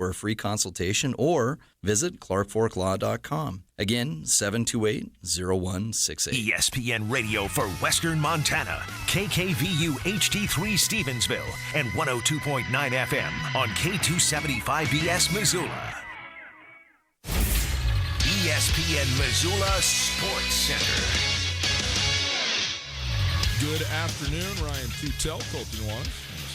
for a free consultation or visit clarkforklaw.com. Again, 728-0168. ESPN Radio for Western Montana, KKVU HD3 Stevensville, and 102.9 FM on K275BS Missoula. ESPN Missoula Sports Center. Good afternoon, Ryan Tutel, Colton Wong,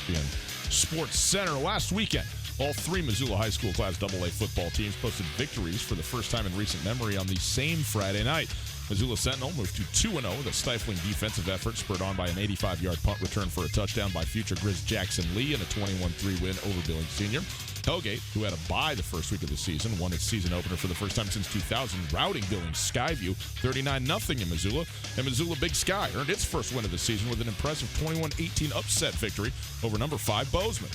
ESPN Sports Center. Last weekend, all three Missoula High School Class AA football teams posted victories for the first time in recent memory on the same Friday night. Missoula Sentinel moved to 2-0 with a stifling defensive effort spurred on by an 85-yard punt return for a touchdown by future Grizz Jackson Lee and a 21-3 win over Billings Senior. Hellgate, who had a bye the first week of the season, won its season opener for the first time since 2000, routing Billings Skyview 39-0 in Missoula. And Missoula Big Sky earned its first win of the season with an impressive 21-18 upset victory over number 5 Bozeman.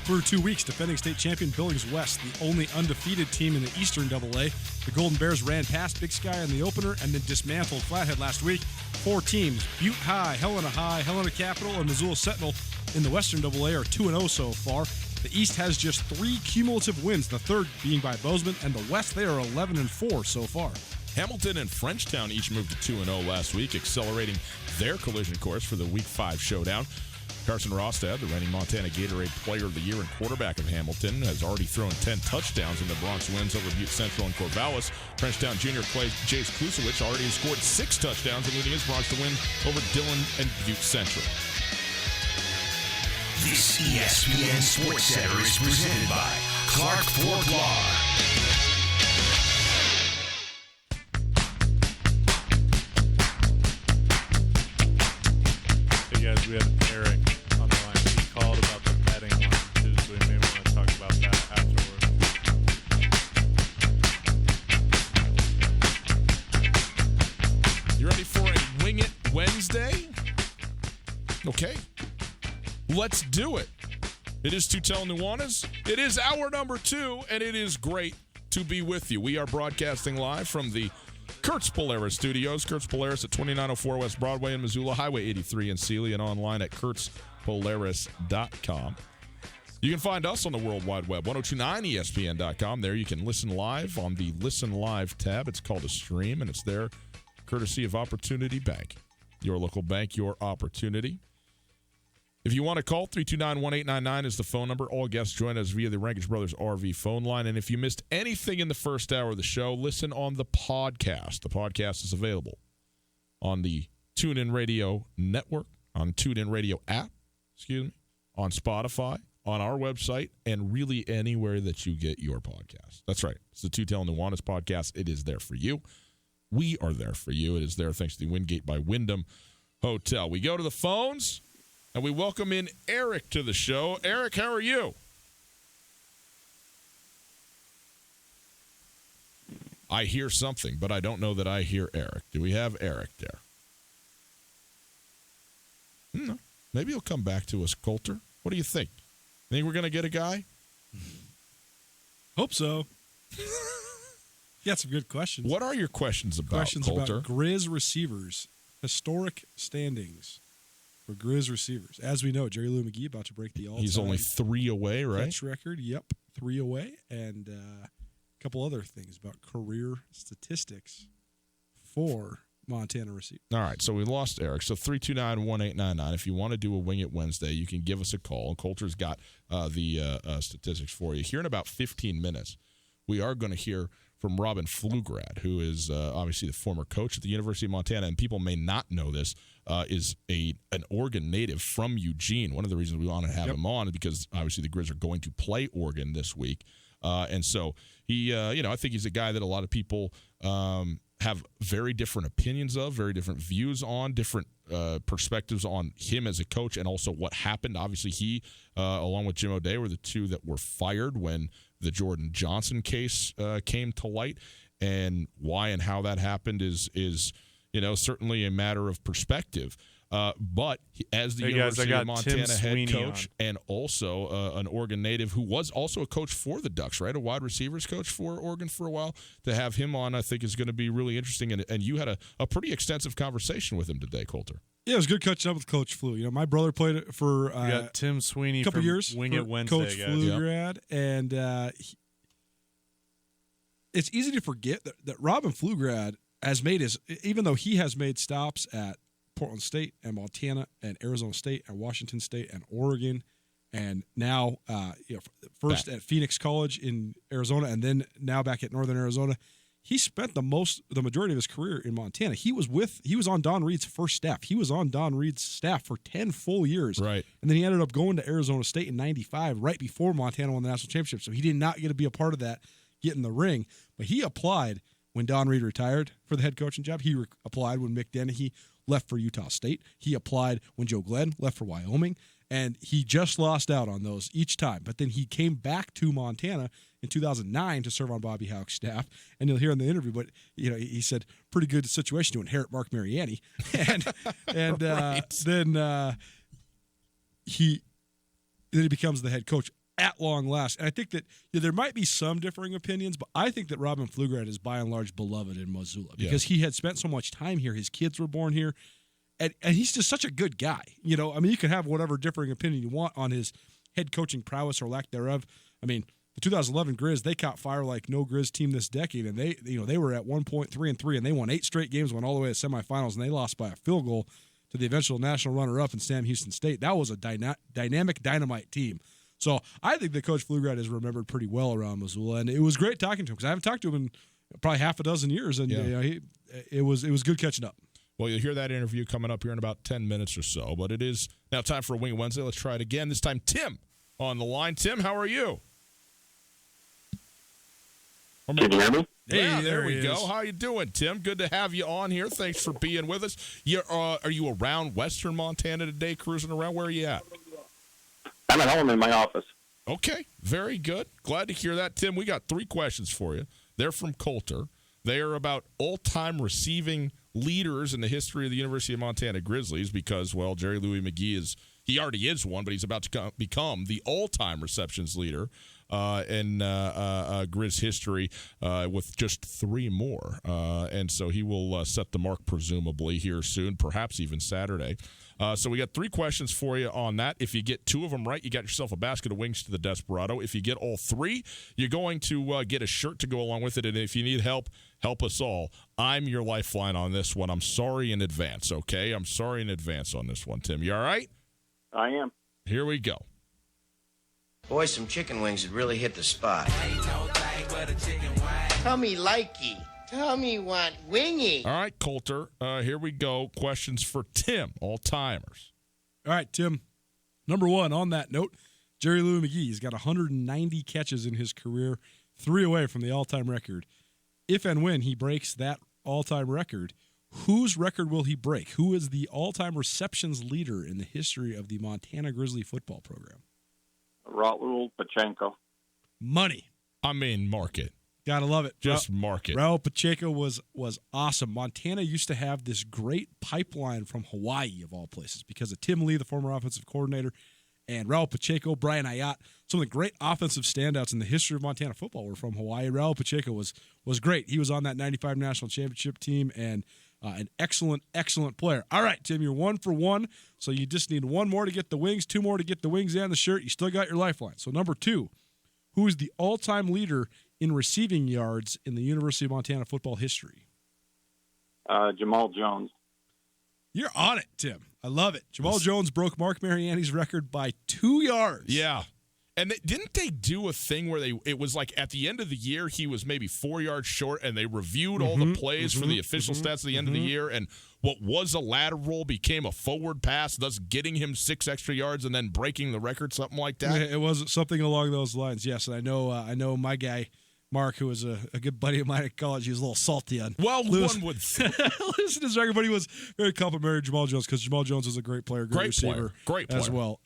Through 2 weeks, defending state champion Billings West, the only undefeated team in the Eastern AA. The Golden Bears ran past Big Sky in the opener and then dismantled Flathead last week. 4 teams, Butte High, Helena Capital, and Missoula Sentinel in the Western AA are 2-0 so far. The East has just 3 cumulative wins, the third being by Bozeman, and the West, they are 11-4 so far. Hamilton and Frenchtown each moved to 2-0 last week, accelerating their collision course for the Week 5 showdown. Carson Rostad, the reigning Montana Gatorade Player of the Year and quarterback of Hamilton, has already thrown 10 touchdowns in the Bronx wins over Butte Central and Corvallis. Frenchtown junior Jace Klusowicz already has scored 6 touchdowns, leading his Bronx to win over Dillon and Butte Central. This ESPN Sports Center is presented by Clark Forklaw. Hey guys, we had Eric on the line. He called about the betting line too, so we may want to talk about that afterward. You ready for a Wing It Wednesday? Okay. Let's do it. It is Tutel Nuanez. It is hour number 2, and it is great to be with you. We are broadcasting live from the Kurtz Polaris Studios. Kurtz Polaris at 2904 West Broadway in Missoula, Highway 83 in Sealy, and online at kurtzpolaris.com. You can find us on the World Wide Web, 1029ESPN.com. There you can listen live on the Listen Live tab. It's called a stream, and it's there courtesy of Opportunity Bank. Your local bank, your opportunity. If you want to call, 329-1899 is the phone number. All guests join us via the Rankage Brothers RV phone line. And if you missed anything in the first hour of the show, listen on the podcast. The podcast is available on the TuneIn Radio network, on TuneIn Radio app, on Spotify, on our website, and really anywhere that you get your podcast. That's right. It's the Tutel Nuanez podcast. It is there for you. We are there for you. It is there thanks to the Wingate by Wyndham Hotel. We go to the phones. And we welcome in Eric to the show. Eric, how are you? I hear something, but I don't know that I hear Eric. Do we have Eric there? No. Maybe he'll come back to us, Coulter. What do you think? Think we're going to get a guy? Hope so. Yeah, some good questions. What are your questions about, Questions Coulter? about Grizz receivers. Historic standings for Grizz receivers. As we know, Jerry Lou McGee about to break the all-time. He's only 3 away, right? Catch record. Yep, 3 away. And a couple other things about career statistics for Montana receivers. All right, so we lost Eric. So 329-1899. If you want to do a Wing It Wednesday, you can give us a call. And Coulter's got the statistics for you. Here in about 15 minutes, we are going to hear from Robin Pflugrad, who is obviously the former coach at the University of Montana, and people may not know this, is an Oregon native from Eugene. One of the reasons we want to have him on is because obviously the Grizz are going to play Oregon this week. And so he, I think he's a guy that a lot of people have very different opinions of, very different views on, different perspectives on him as a coach and also what happened. Obviously, he, along with Jim O'Day, were the two that were fired when the Jordan Johnson case came to light, and why and how that happened is certainly a matter of perspective. But as the Hey, guys, I University got of Montana Tim head Sweeney coach and also an Oregon native who was also a coach for the Ducks, right? A wide receivers coach for Oregon for a while. To have him on, I think, is going to be really interesting. And you had a pretty extensive conversation with him today, Coulter. Yeah, it was good catching up with Coach Flew. You know, my brother played it for We got Tim Sweeney a couple from years. Wing for It Wednesday, Coach guys. Flew grad, and it's easy to forget that Robin Pflugrad has made even though he has made stops at Portland State and Montana and Arizona State and Washington State and Oregon, and now first at Phoenix College in Arizona, and then now back at Northern Arizona. He spent the majority of his career in Montana. He was on Don Reed's first staff. He was on Don Reed's staff for 10 full years. Right. And then he ended up going to Arizona State in 95, right before Montana won the national championship. So he did not get to be a part of that, get in the ring. But he applied when Don Reed retired for the head coaching job. He applied when Mick Dennehy left for Utah State. He applied when Joe Glenn left for Wyoming. And he just lost out on those each time. But then he came back to Montana in 2009 to serve on Bobby Hauck's staff. And you'll hear in the interview, but he said, pretty good situation to inherit Mark Mariani. and Right. then he becomes the head coach at long last. And I think that there might be some differing opinions, but I think that Robin Pflugrad is by and large beloved in Missoula because he had spent so much time here. His kids were born here. And he's just such a good guy. You can have whatever differing opinion you want on his head coaching prowess or lack thereof. I mean, the 2011 Grizz, they caught fire like no Grizz team this decade, and they were at 1.3-3, and they won 8 straight games, went all the way to semifinals, and they lost by a field goal to the eventual national runner-up in Sam Houston State. That was a dynamic, dynamite team. So I think that Coach Pflugrad is remembered pretty well around Missoula, and it was great talking to him because I haven't talked to him in probably half a dozen years, and it was good catching up. Well, you'll hear that interview coming up here in about 10 minutes or so. But it is now time for Wing It Wednesday. Let's try it again. This time, Tim on the line. Tim, how are you? Can you hear me? Yeah, Hey, there we he go. is. How you doing, Tim? Good to have you on here. Thanks for being with us. Are you around Western Montana today, cruising around? Where are you at? I'm at home in my office. Okay, very good. Glad to hear that, Tim. We got 3 questions for you. They're from Coulter. They are about all-time receiving leaders in the history of the University of Montana Grizzlies because, well, Jerry Louis McGee he already is one, but he's about to become the all-time receptions leader in Grizz history with just 3 more. And so he will set the mark presumably here soon, perhaps even Saturday. So we got 3 questions for you on that. If you get 2 of them right, you got yourself a basket of wings to the Desperado. If you get all 3, you're going to get a shirt to go along with it. And if you need help us all. I'm your lifeline on this one. I'm sorry in advance, okay? I'm sorry in advance on this one, Tim. You all right? I am. Here we go. Boy, some chicken wings would really hit the spot. Tummy likey. Tummy want wingy. All right, Coulter, here we go. Questions for Tim, all-timers. All right, Tim. Number 1, on that note, Jerry Louis McGee. He's got 190 catches in his career, 3 away from the all-time record. If and when he breaks that all-time record, whose record will he break? Who is the all-time receptions leader in the history of the Montana Grizzly football program? Raul Pachenko. Money. I mean, mark it. Gotta love it. Just mark it. Raul Pacheco was awesome. Montana used to have this great pipeline from Hawaii, of all places, because of Tim Lee, the former offensive coordinator, and Raul Pacheco, Brian Ayat. Some of the great offensive standouts in the history of Montana football were from Hawaii. Raul Pacheco was great. He was on that 95 national championship team and an excellent, excellent player. All right, Tim, you're 1 for 1, so you just need 1 more to get the wings, 2 more to get the wings and the shirt. You still got your lifeline. So number 2, who is the all-time leader in receiving yards in the University of Montana football history? Jamal Jones. You're on it, Tim. I love it. Jamal Jones broke Mark Mariani's record by 2 yards. Yeah. And didn't they do a thing where it was like at the end of the year, he was maybe 4 yards short, and they reviewed all the plays for the official stats at the end of the year, and what was a lateral became a forward pass, thus getting him 6 extra yards and then breaking the record, something like that? It was something along those lines, yes. And I know my guy, Mark, who was a good buddy of mine at college, he was a little salty on. Well, losing one would think. listen to his record, but he was very complimentary to Jamal Jones because Jamal Jones is a great player, great receiver, great player as well.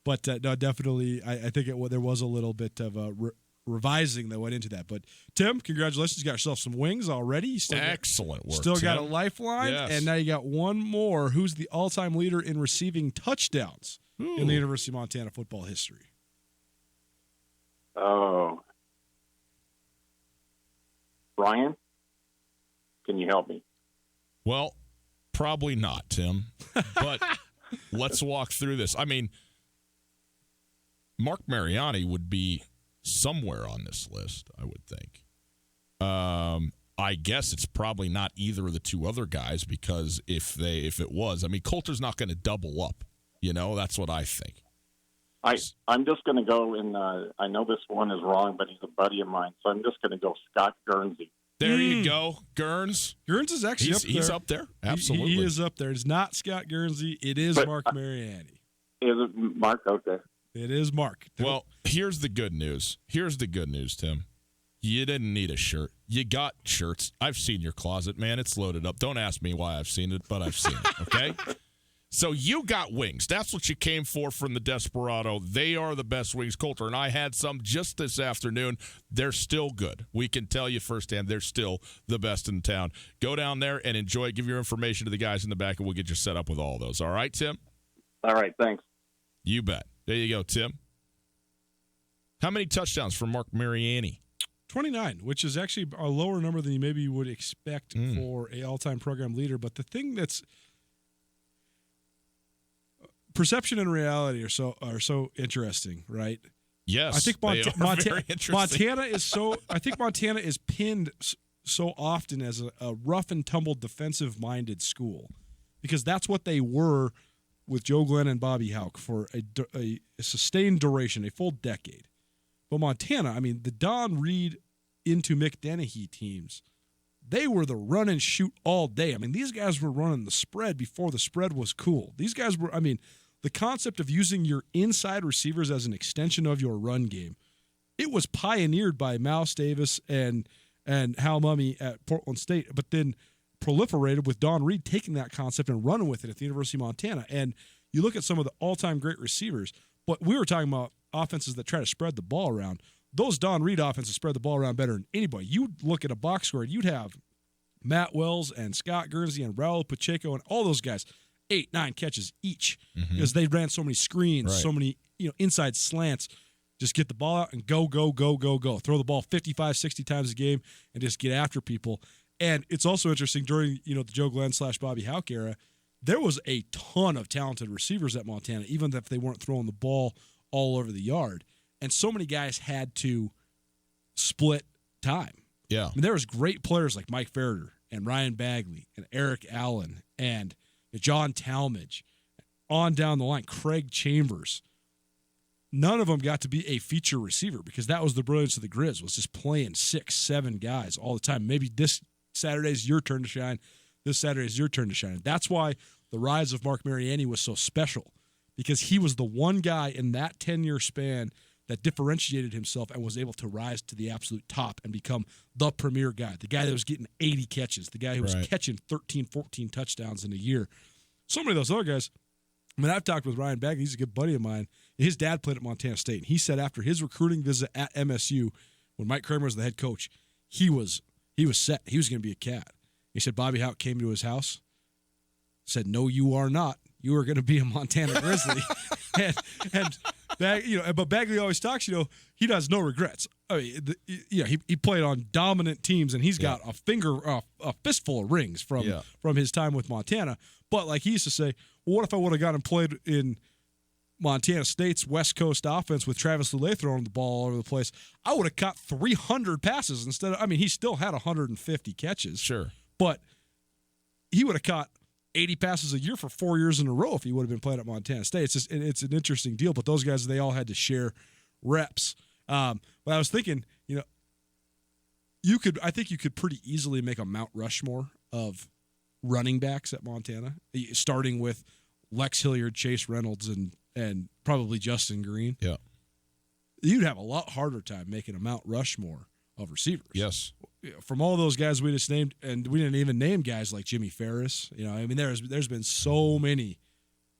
But no, definitely, I think there was a little bit of a revising that went into that. But Tim, congratulations, you got yourself some wings already. You still Excellent work. Still got a Tim. lifeline, Yes. and now you got one more. Who's the all-time leader in receiving touchdowns in the University of Montana football history? Oh. Brian, can you help me? Well, probably not, Tim. But let's walk through this. I mean, Mark Mariani would be somewhere on this list, I would think. I guess it's probably not either of the two other guys, because if it was, I mean, Coulter's not going to double up. You know, that's what I think. I'm just going to go in. I know this one is wrong, but he's a buddy of mine, so I'm just going to go Scott Guernsey. There you go, Gurns. Gurns is actually up there. He's up there. Absolutely, he is up there. It's not Scott Guernsey. It is Mark Mariani. Is it Mark? Okay. It is Mark. Well, here's the good news. Tim. You didn't need a shirt. You got shirts. I've seen your closet, man. It's loaded up. Don't ask me why I've seen it, but I've seen it, okay? So you got wings. That's what you came for from the Desperado. They are the best wings, Coulter. And I had some just this afternoon. They're still good. We can tell you firsthand they're still the best in town. Go down there and enjoy. Give your information to the guys in the back, and we'll get you set up with all those. All right, Tim? All right, thanks. You bet. There you go, Tim. How many touchdowns for Mark Mariani? 29, which is actually a lower number than you maybe would expect for a all-time program leader. But the thing that's perception and reality are so interesting, right? Yes, I think very interesting. Montana is so. I think Montana is pinned so often as a rough and tumble defensive-minded school, because that's what they were with Joe Glenn and Bobby Houck for a sustained duration, a full decade. But Montana, I mean, the Don Reed into Mick Dennehy teams, they were the run and shoot all day. I mean, these guys were running the spread before the spread was cool. These guys were, I mean, the concept of using your inside receivers as an extension of your run game, it was pioneered by Mouse Davis and Hal Mummy at Portland State, but then proliferated with Don Reed taking that concept and running with it at the University of Montana. And you look at some of the all-time great receivers, but we were talking about offenses that try to spread the ball around. Those Don Reed offenses spread the ball around better than anybody. You'd look at a box score, you'd have Matt Wells and Scott Guernsey and Raul Pacheco and all those guys, 8-9 catches each, because they ran so many screens, so many inside slants. Just get the ball out and go. Throw the ball 55, 60 times a game and just get after people. And it's also interesting during the Joe Glenn / Bobby Houck era, there was a ton of talented receivers at Montana, even if they weren't throwing the ball all over the yard. And so many guys had to split time. Yeah. I mean, there was great players like Mike Ferreter and Ryan Bagley and Eric Allen and John Talmadge, on down the line, Craig Chambers. None of them got to be a feature receiver, because that was the brilliance of the Grizz, was just playing 6-7 guys all the time. Maybe this Saturday's your turn to shine. This Saturday's your turn to shine. That's why the rise of Mark Mariani was so special, because he was the one guy in that 10-year span that differentiated himself and was able to rise to the absolute top and become the premier guy, the guy that was getting 80 catches, the guy who was catching 13, 14 touchdowns in a year. So many of those other guys, I mean, I've talked with Ryan Bagley. He's a good buddy of mine. His dad played at Montana State, and he said after his recruiting visit at MSU, when Mike Kramer was the head coach, he was set. He was going to be a Cat. He said Bobby Houck came to his house, said, "No, you are not. You are going to be a Montana Grizzly." But Bagley always talks, he does no regrets. I mean, he played on dominant teams, and he's got a fistful of rings from his time with Montana. But like he used to say, well, what if I would have gone and played in Montana State's West Coast offense with Travis Lulay throwing the ball all over the place? I would have caught 300 passes instead of, I mean, he still had 150 catches. Sure. But he would have caught 80 passes a year for 4 years in a row if he would have been playing at Montana State. It's an interesting deal, but those guys, they all had to share reps. But I was thinking, I think you could pretty easily make a Mount Rushmore of running backs at Montana, starting with Lex Hilliard, Chase Reynolds, and probably Justin Green. Yeah. You'd have a lot harder time making a Mount Rushmore of receivers. Yes. From all those guys we just named, and we didn't even name guys like Jimmy Ferris. I mean, there's been so many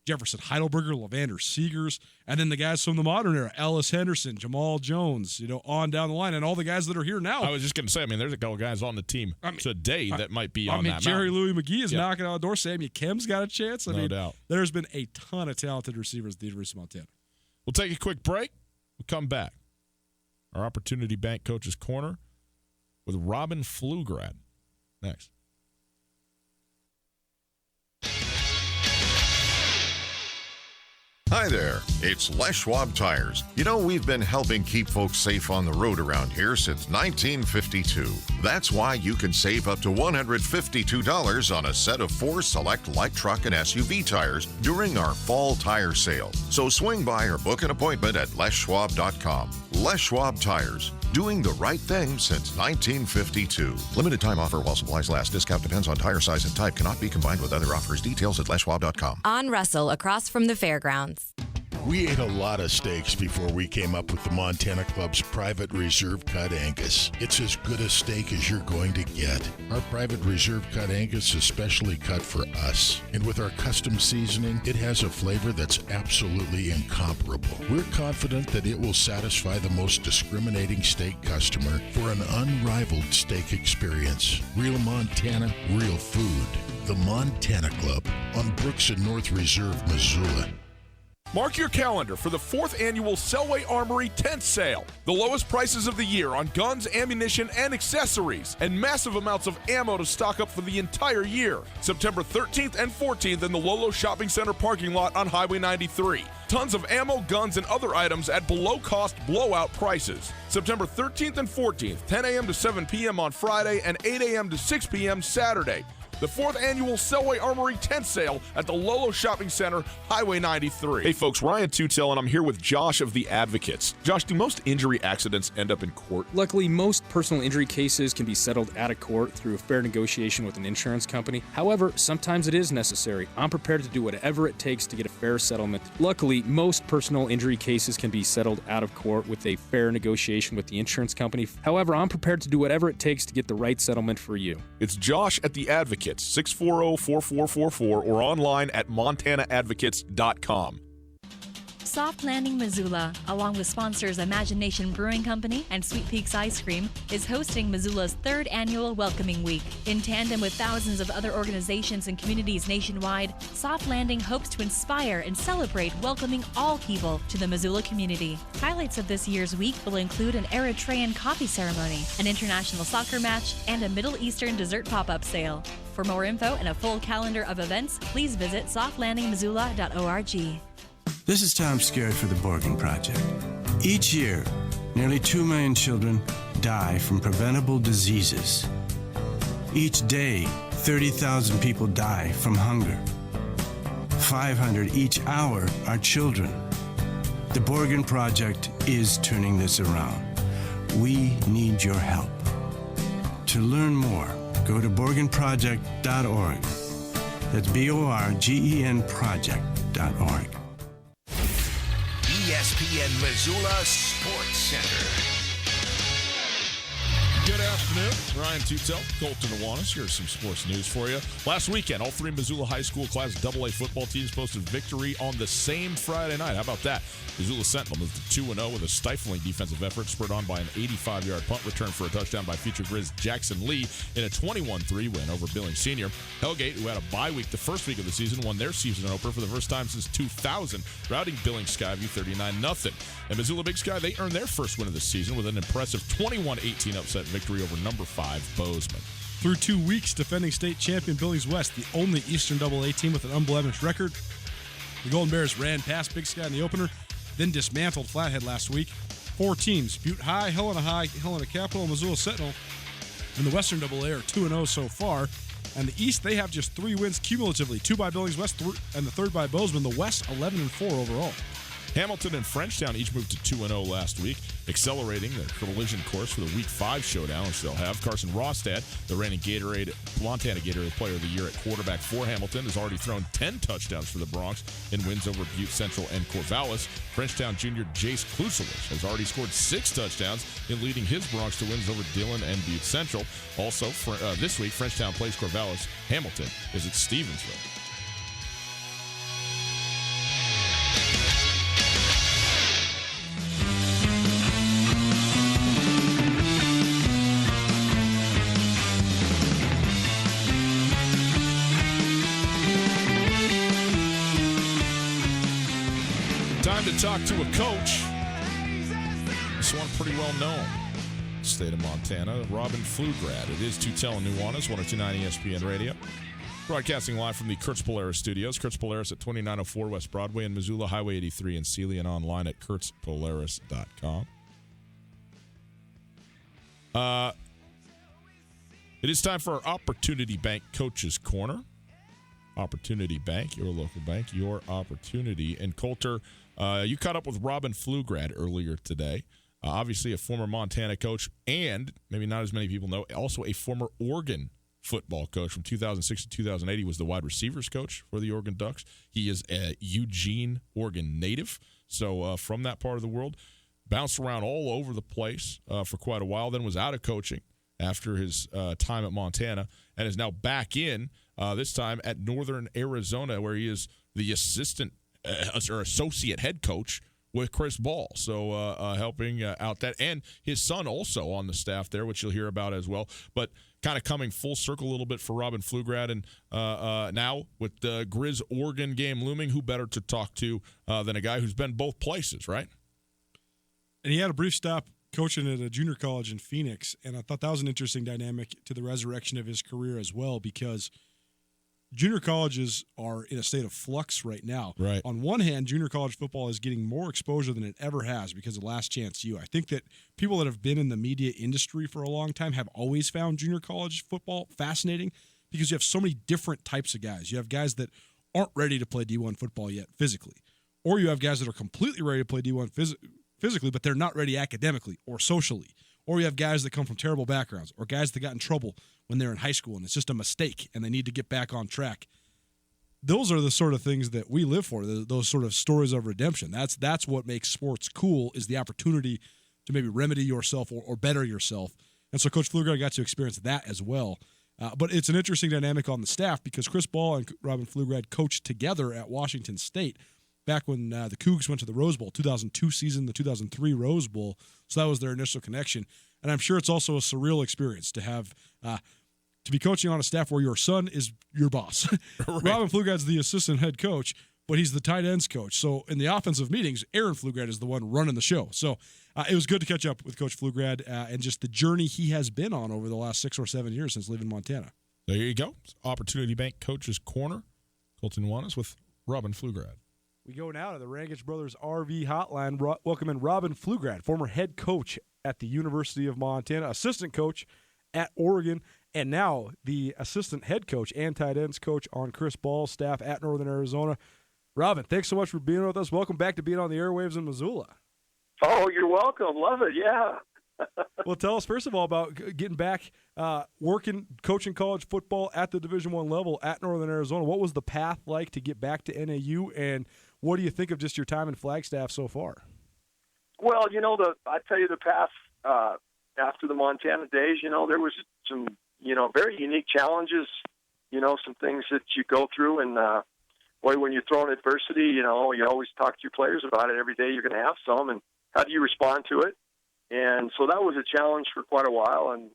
Jefferson Heidelberger, Levander Seegers, and then the guys from the modern era, Ellis Henderson, Jamal Jones, on down the line, and all the guys that are here now. I was just going to say, there's a couple guys on the team today that might be on that Jerry mountain. Louis McGee is knocking on the door. Sammy Kim's got a chance. No doubt. There's been a ton of talented receivers at the University of Montana. We'll take a quick break. We'll come back. Our Opportunity Bank Coach's Corner with Robin Pflugrad next. Hi there, it's Les Schwab Tires. We've been helping keep folks safe on the road around here since 1952. That's why you can save up to $152 on a set of 4 select light truck and SUV tires during our fall tire sale. So swing by or book an appointment at leschwab.com. Les Schwab Tires, doing the right thing since 1952. Limited time offer while supplies last. Discount depends on tire size and type. Cannot be combined with other offers. Details at leschwab.com. On Russell, across from the fairgrounds. We ate a lot of steaks before we came up with the Montana Club's Private Reserve Cut Angus. It's as good a steak as you're going to get. Our Private Reserve Cut Angus is specially cut for us. And with our custom seasoning, it has a flavor that's absolutely incomparable. We're confident that it will satisfy the most discriminating steak customer for an unrivaled steak experience. Real Montana, real food. The Montana Club on Brooks and North Reserve, Missoula. Mark your calendar for the 4th annual Selway Armory tent sale. The lowest prices of the year on guns, ammunition, and accessories, and massive amounts of ammo to stock up for the entire year. September 13th and 14th in the Lolo Shopping Center parking lot on Highway 93. Tons of ammo, guns, and other items at below-cost blowout prices. September 13th and 14th, 10 a.m. to 7 p.m. on Friday and 8 a.m. to 6 p.m. Saturday. The 4th annual Selway Armory tent sale at the Lolo Shopping Center, Highway 93. Hey folks, Ryan Tutel, and I'm here with Josh of the Advocates. Josh, do most injury accidents end up in court? Luckily, most personal injury cases can be settled out of court through a fair negotiation with an insurance company. However, sometimes it is necessary. I'm prepared to do whatever it takes to get a fair settlement. Luckily, most personal injury cases can be settled out of court with a fair negotiation with the insurance company. However, I'm prepared to do whatever it takes to get the right settlement for you. It's Josh at the Advocates, 640-4444, or online at montanaadvocates.com. Soft Landing Missoula, along with sponsors Imagination Brewing Company and Sweet Peaks Ice Cream, is hosting Missoula's 3rd annual Welcoming Week. In tandem with thousands of other organizations and communities nationwide, Soft Landing hopes to inspire and celebrate welcoming all people to the Missoula community. Highlights of this year's week will include an Eritrean coffee ceremony, an international soccer match, and a Middle Eastern dessert pop-up sale. For more info and a full calendar of events, please visit softlandingmissoula.org. This is Tom Skerritt for the Borgen Project. Each year, nearly 2 million children die from preventable diseases. Each day, 30,000 people die from hunger. 500 each hour are children. The Borgen Project is turning this around. We need your help. To learn more, go to borgenproject.org. That's BORGEN project.org. ESPN Missoula Sports Center. Good afternoon. Ryan Tutel, Colton Nuanez. Here's some sports news for you. Last weekend, all 3 Missoula High School Class AA football teams posted victory on the same Friday night. How about that? Missoula Sentinel moved to 2-0 with a stifling defensive effort spurred on by an 85-yard punt return for a touchdown by future Grizz Jackson Lee in a 21-3 win over Billings Senior. Hellgate, who had a bye week the first week of the season, won their season opener for the first time since 2000, routing Billings Skyview 39-0. And Missoula Big Sky, they earned their first win of the season with an impressive 21-18 upset victory over number 5 Bozeman. Through 2 weeks, defending state champion Billings West, the only Eastern AA team with an unblemished record. The Golden Bears ran past Big Sky in the opener, then dismantled Flathead last week. 4 teams, Butte High, Helena Capital, and Missoula Sentinel, in the Western AA are 2-0 so far. And the East, they have just 3 wins cumulatively, 2 by Billings West and the 3rd by Bozeman. The West, 11-4 overall. Hamilton and Frenchtown each moved to 2-0 last week, accelerating their collision course for the Week 5 showdown, which they'll have. Carson Rostad, the reigning Montana Gatorade Player of the Year at quarterback for Hamilton, has already thrown 10 touchdowns for the Bronx in wins over Butte Central and Corvallis. Frenchtown junior Jace Kluselich has already scored 6 touchdowns in leading his Bronx to wins over Dillon and Butte Central. Also, this week, Frenchtown plays Corvallis. Hamilton is at Stevensville. talk to a coach. This one pretty well known. State of Montana, Robin Pflugrad. It is Tutel and Nuanez, 102.9 ESPN Radio. Broadcasting live from the Kurtz Polaris studios. Kurtz Polaris at 2904 West Broadway in Missoula, Highway 83 in Sealy, and online at kurtzpolaris.com. It is time for our Opportunity Bank Coaches Corner. Opportunity Bank, your local bank, your opportunity. And Coulter, you caught up with Robin Pflugrad earlier today. Obviously a former Montana coach and, maybe not as many people know, also a former Oregon football coach from 2006 to 2008. He was the wide receivers coach for the Oregon Ducks. He is a Eugene, Oregon native, so from that part of the world. Bounced around all over the place for quite a while, then was out of coaching after his time at Montana, and is now back in, this time at Northern Arizona, where he is the assistant or associate head coach with Chris Ball, so helping out that. And his son also on the staff there, which you'll hear about as well. But kind of coming full circle a little bit for Robin Pflugrad. And now with the Grizz Oregon game looming, who better to talk to than a guy who's been both places, right? And he had a brief stop coaching at a junior college in Phoenix, and I thought that was an interesting dynamic to the resurrection of his career as well, because junior colleges are in a state of flux right now. Right. On one hand, junior college football is getting more exposure than it ever has because of Last Chance U. I think that people that have been in the media industry for a long time have always found junior college football fascinating because you have so many different types of guys. You have guys that aren't ready to play D1 football yet physically, or you have guys that are completely ready to play D1 physically, but they're not ready academically or socially. Or you have guys that come from terrible backgrounds, or guys that got in trouble when they're in high school and it's just a mistake and they need to get back on track. Those are the sort of things that we live for, those sort of stories of redemption. That's what makes sports cool, is the opportunity to maybe remedy yourself or better yourself. And so Coach Pflugrad got to experience that as well. But it's an interesting dynamic on the staff because Chris Ball and Robin Pflugrad coached together at Washington State back when the Cougs went to the Rose Bowl, 2002 season, the 2003 Rose Bowl. So that was their initial connection. And I'm sure it's also a surreal experience to have to be coaching on a staff where your son is your boss. Right. Robin Pflugrad's the assistant head coach, but he's the tight ends coach. So in the offensive meetings, Aaron Pflugrad is the one running the show. So it was good to catch up with Coach Pflugrad and just the journey he has been on over the last 6 or 7 years since leaving Montana. There you go. Opportunity Bank Coach's Corner. Colton Nuanez with Robin Pflugrad. We go now to the Rangich Brothers RV Hotline. Welcome in Robin Pflugrad, former head coach at the University of Montana, assistant coach at Oregon, and now the assistant head coach and tight ends coach on Chris Ball's staff at Northern Arizona. Robin, thanks so much for being with us. Welcome back to being on the airwaves in Missoula. Oh, you're welcome. Love it, yeah. Well, tell us, first of all, about getting back working, coaching college football at the Division I level at Northern Arizona. What was the path like to get back to NAU, and what do you think of just your time in Flagstaff so far? Well, I tell you, the path after the Montana days, there was some, very unique challenges, some things that you go through. And, boy, when you're throwing adversity, you always talk to your players about it. Every day you're going to have some, and how do you respond to it? And so that was a challenge for quite a while, and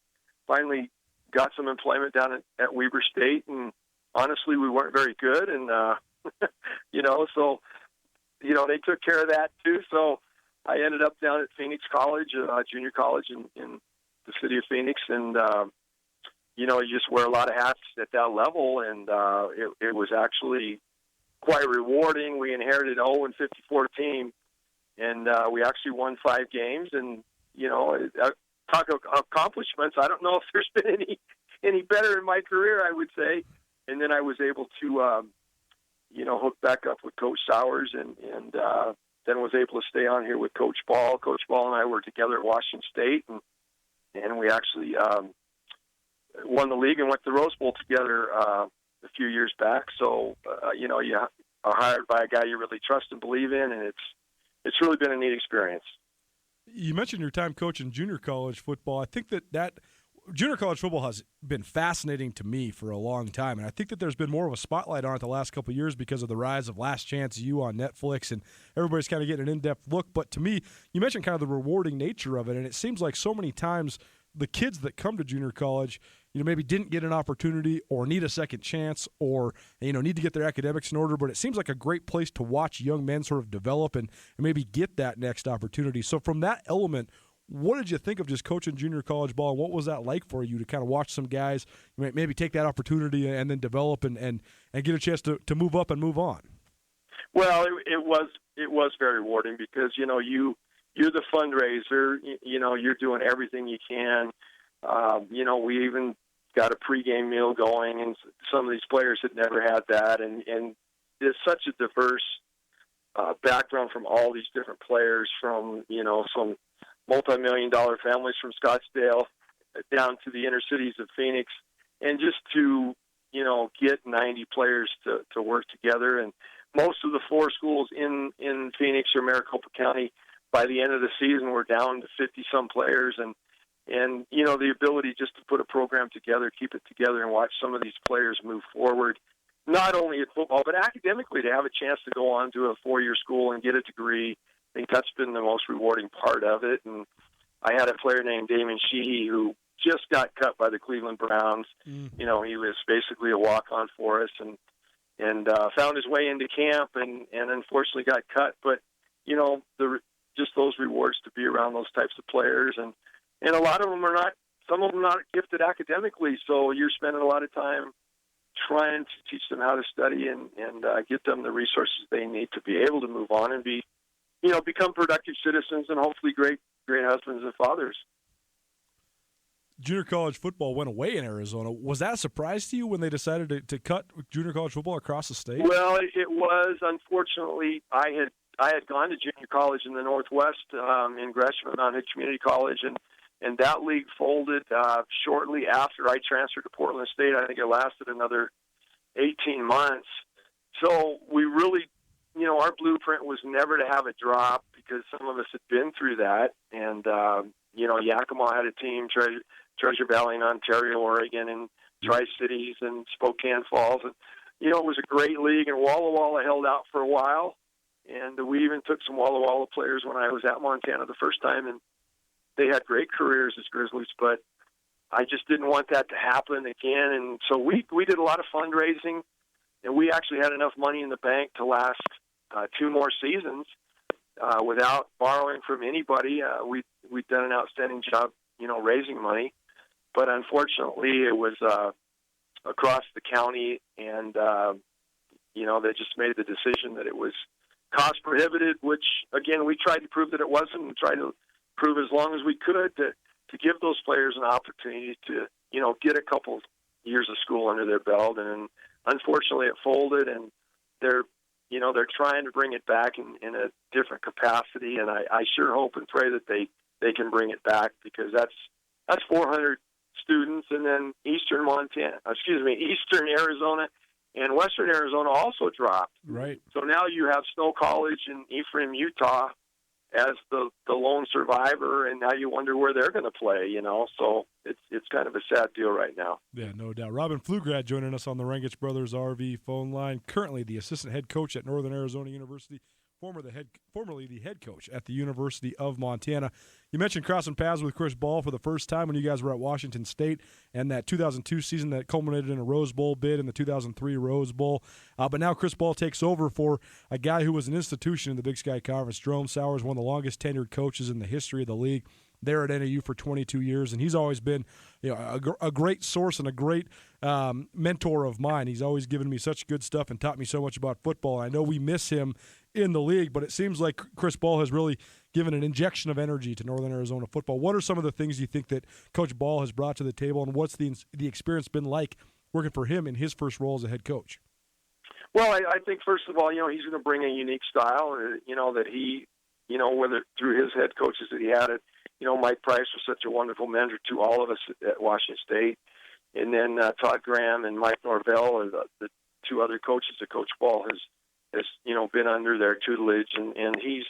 finally got some employment down at Weber State. And honestly, we weren't very good. And, they took care of that too. So I ended up down at Phoenix College, junior college in the city of Phoenix. And, you just wear a lot of hats at that level. And it was actually quite rewarding. We inherited an 0-54 team, and we actually won 5 games. And, talk of accomplishments, I don't know if there's been any better in my career, I would say. And then I was able to, hook back up with Coach Sowers, and then was able to stay on here with Coach Ball. Coach Ball and I were together at Washington State, and we actually won the league and went to the Rose Bowl together a few years back. So, you are hired by a guy you really trust and believe in, and it's really been a neat experience. You mentioned your time coaching junior college football. I think that junior college football has been fascinating to me for a long time, and I think that there's been more of a spotlight on it the last couple of years because of the rise of Last Chance U on Netflix, and everybody's kind of getting an in-depth look. But to me, you mentioned kind of the rewarding nature of it, and it seems like so many times the kids that come to junior college, maybe didn't get an opportunity or need a second chance or, need to get their academics in order, but it seems like a great place to watch young men sort of develop and maybe get that next opportunity. So from that element, what did you think of just coaching junior college ball? What was that like for you to kind of watch some guys maybe take that opportunity and then develop and get a chance to move up and move on? Well, it was very rewarding because you're the fundraiser. You're doing everything you can. We even got a pregame meal going, and some of these players had never had that. And there's such a diverse background from all these different players, from some multi-million-dollar families from Scottsdale down to the inner cities of Phoenix, and just to get 90 players to work together. And most of the 4 schools in Phoenix or Maricopa County, by the end of the season, were down to 50-some players, and the ability just to put a program together, keep it together, and watch some of these players move forward, not only at football, but academically, to have a chance to go on to a 4-year school and get a degree. I think that's been the most rewarding part of it. And I had a player named Damon Sheehy who just got cut by the Cleveland Browns. He was basically a walk-on for us, and found his way into camp, and unfortunately got cut. But just those rewards to be around those types of players, and a lot of them are not. Some of them are not gifted academically, so you're spending a lot of time trying to teach them how to study and get them the resources they need to be able to move on and become productive citizens and hopefully great husbands and fathers. Junior college football went away in Arizona. Was that a surprise to you when they decided to cut junior college football across the state? Well, it was. Unfortunately, I had gone to junior college in the Northwest in Gresham at Mount Hood Community College, and that league folded shortly after I transferred to Portland State. I think it lasted another 18 months. So we really, our blueprint was never to have a drop because some of us had been through that. And, Yakima had a team, Treasure Valley in Ontario, Oregon, and Tri-Cities and Spokane Falls. And, it was a great league, and Walla Walla held out for a while. And we even took some Walla Walla players when I was at Montana the first time, and they had great careers as Grizzlies, but I just didn't want that to happen again. And so we did a lot of fundraising, and we actually had enough money in the bank to last 2 more seasons without borrowing from anybody. We'd done an outstanding job, raising money. But unfortunately, it was across the county, and, they just made the decision that it was cost prohibitive, which, again, we tried to prove that it wasn't, and tried to prove as long as we could to give those players an opportunity to, get a couple years of school under their belt. And unfortunately, it folded, and they're trying to bring it back in a different capacity. And I sure hope and pray that they can bring it back, because that's 400 students, and then Eastern Arizona and Western Arizona also dropped. Right. So now you have Snow College and Ephraim, Utah, as the lone survivor, and now you wonder where they're going to play. So it's kind of a sad deal right now. Yeah, no doubt. Robin Pflugrad joining us on the Rangich Brothers RV phone line. Currently the assistant head coach at Northern Arizona University. Formerly the head coach at the University of Montana. You mentioned crossing paths with Chris Ball for the first time when you guys were at Washington State, and that 2002 season that culminated in a Rose Bowl bid in the 2003 Rose Bowl. But now Chris Ball takes over for a guy who was an institution in the Big Sky Conference. Jerome Sowers, one of the longest tenured coaches in the history of the league, there at NAU for 22 years, and he's always been a great source and a great mentor of mine. He's always given me such good stuff and taught me so much about football. I know we miss him in the league, but it seems like Chris Ball has really given an injection of energy to Northern Arizona football. What are some of the things you think that Coach Ball has brought to the table, and what's the experience been like working for him in his first role as a head coach? Well, I think, first of all, he's going to bring a unique style, that he, whether through his head coaches that he had it, Mike Price was such a wonderful mentor to all of us at Washington State. And then Todd Graham and Mike Norvell are the 2 other coaches that Coach Ball has been under their tutelage. And he's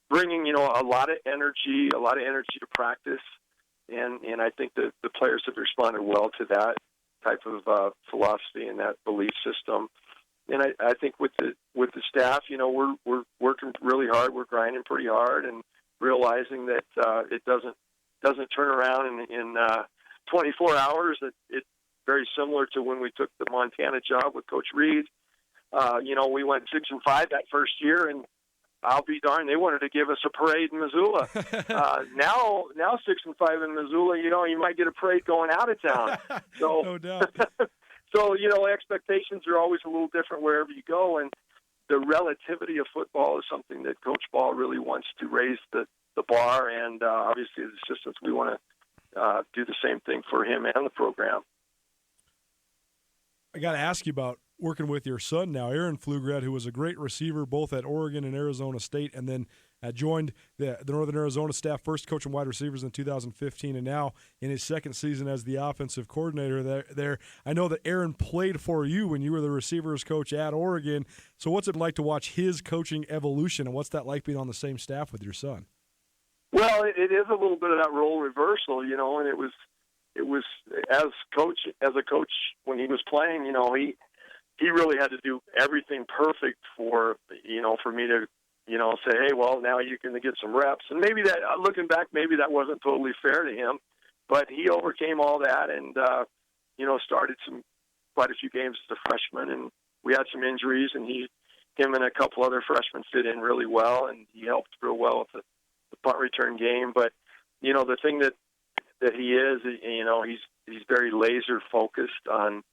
bringing, a lot of energy to practice. And I think that the players have responded well to that type of philosophy and that belief system. And I think with the staff, we're working really hard. We're grinding pretty hard, and realizing that it doesn't turn around in 24 hours. It's very similar to when we took the Montana job with Coach Reed. We went 6-5 that first year, and I'll be darned, they wanted to give us a parade in Missoula. Now 6-5 in Missoula, you might get a parade going out of town. So, no doubt. So, expectations are always a little different wherever you go, and the relativity of football is something that Coach Ball really wants to raise the bar, and obviously as assistants, we want to do the same thing for him and the program. I got to ask you about working with your son now, Aaron Pflugrad, who was a great receiver both at Oregon and Arizona State, and then joined the Northern Arizona staff, first coaching wide receivers in 2015, and now in his second season as the offensive coordinator there. I know that Aaron played for you when you were the receivers coach at Oregon. So what's it like to watch his coaching evolution, and what's that like being on the same staff with your son? Well, it is a little bit of that role reversal, and it was as a coach when he was playing, he really had to do everything perfect for me to, say, hey, well, now you can get some reps. And maybe that, looking back, maybe that wasn't totally fair to him, but he overcame all that and, started quite a few games as a freshman. And we had some injuries, and him and a couple other freshmen fit in really well, and he helped real well with the punt return game. But, the thing that he is, he's very laser focused on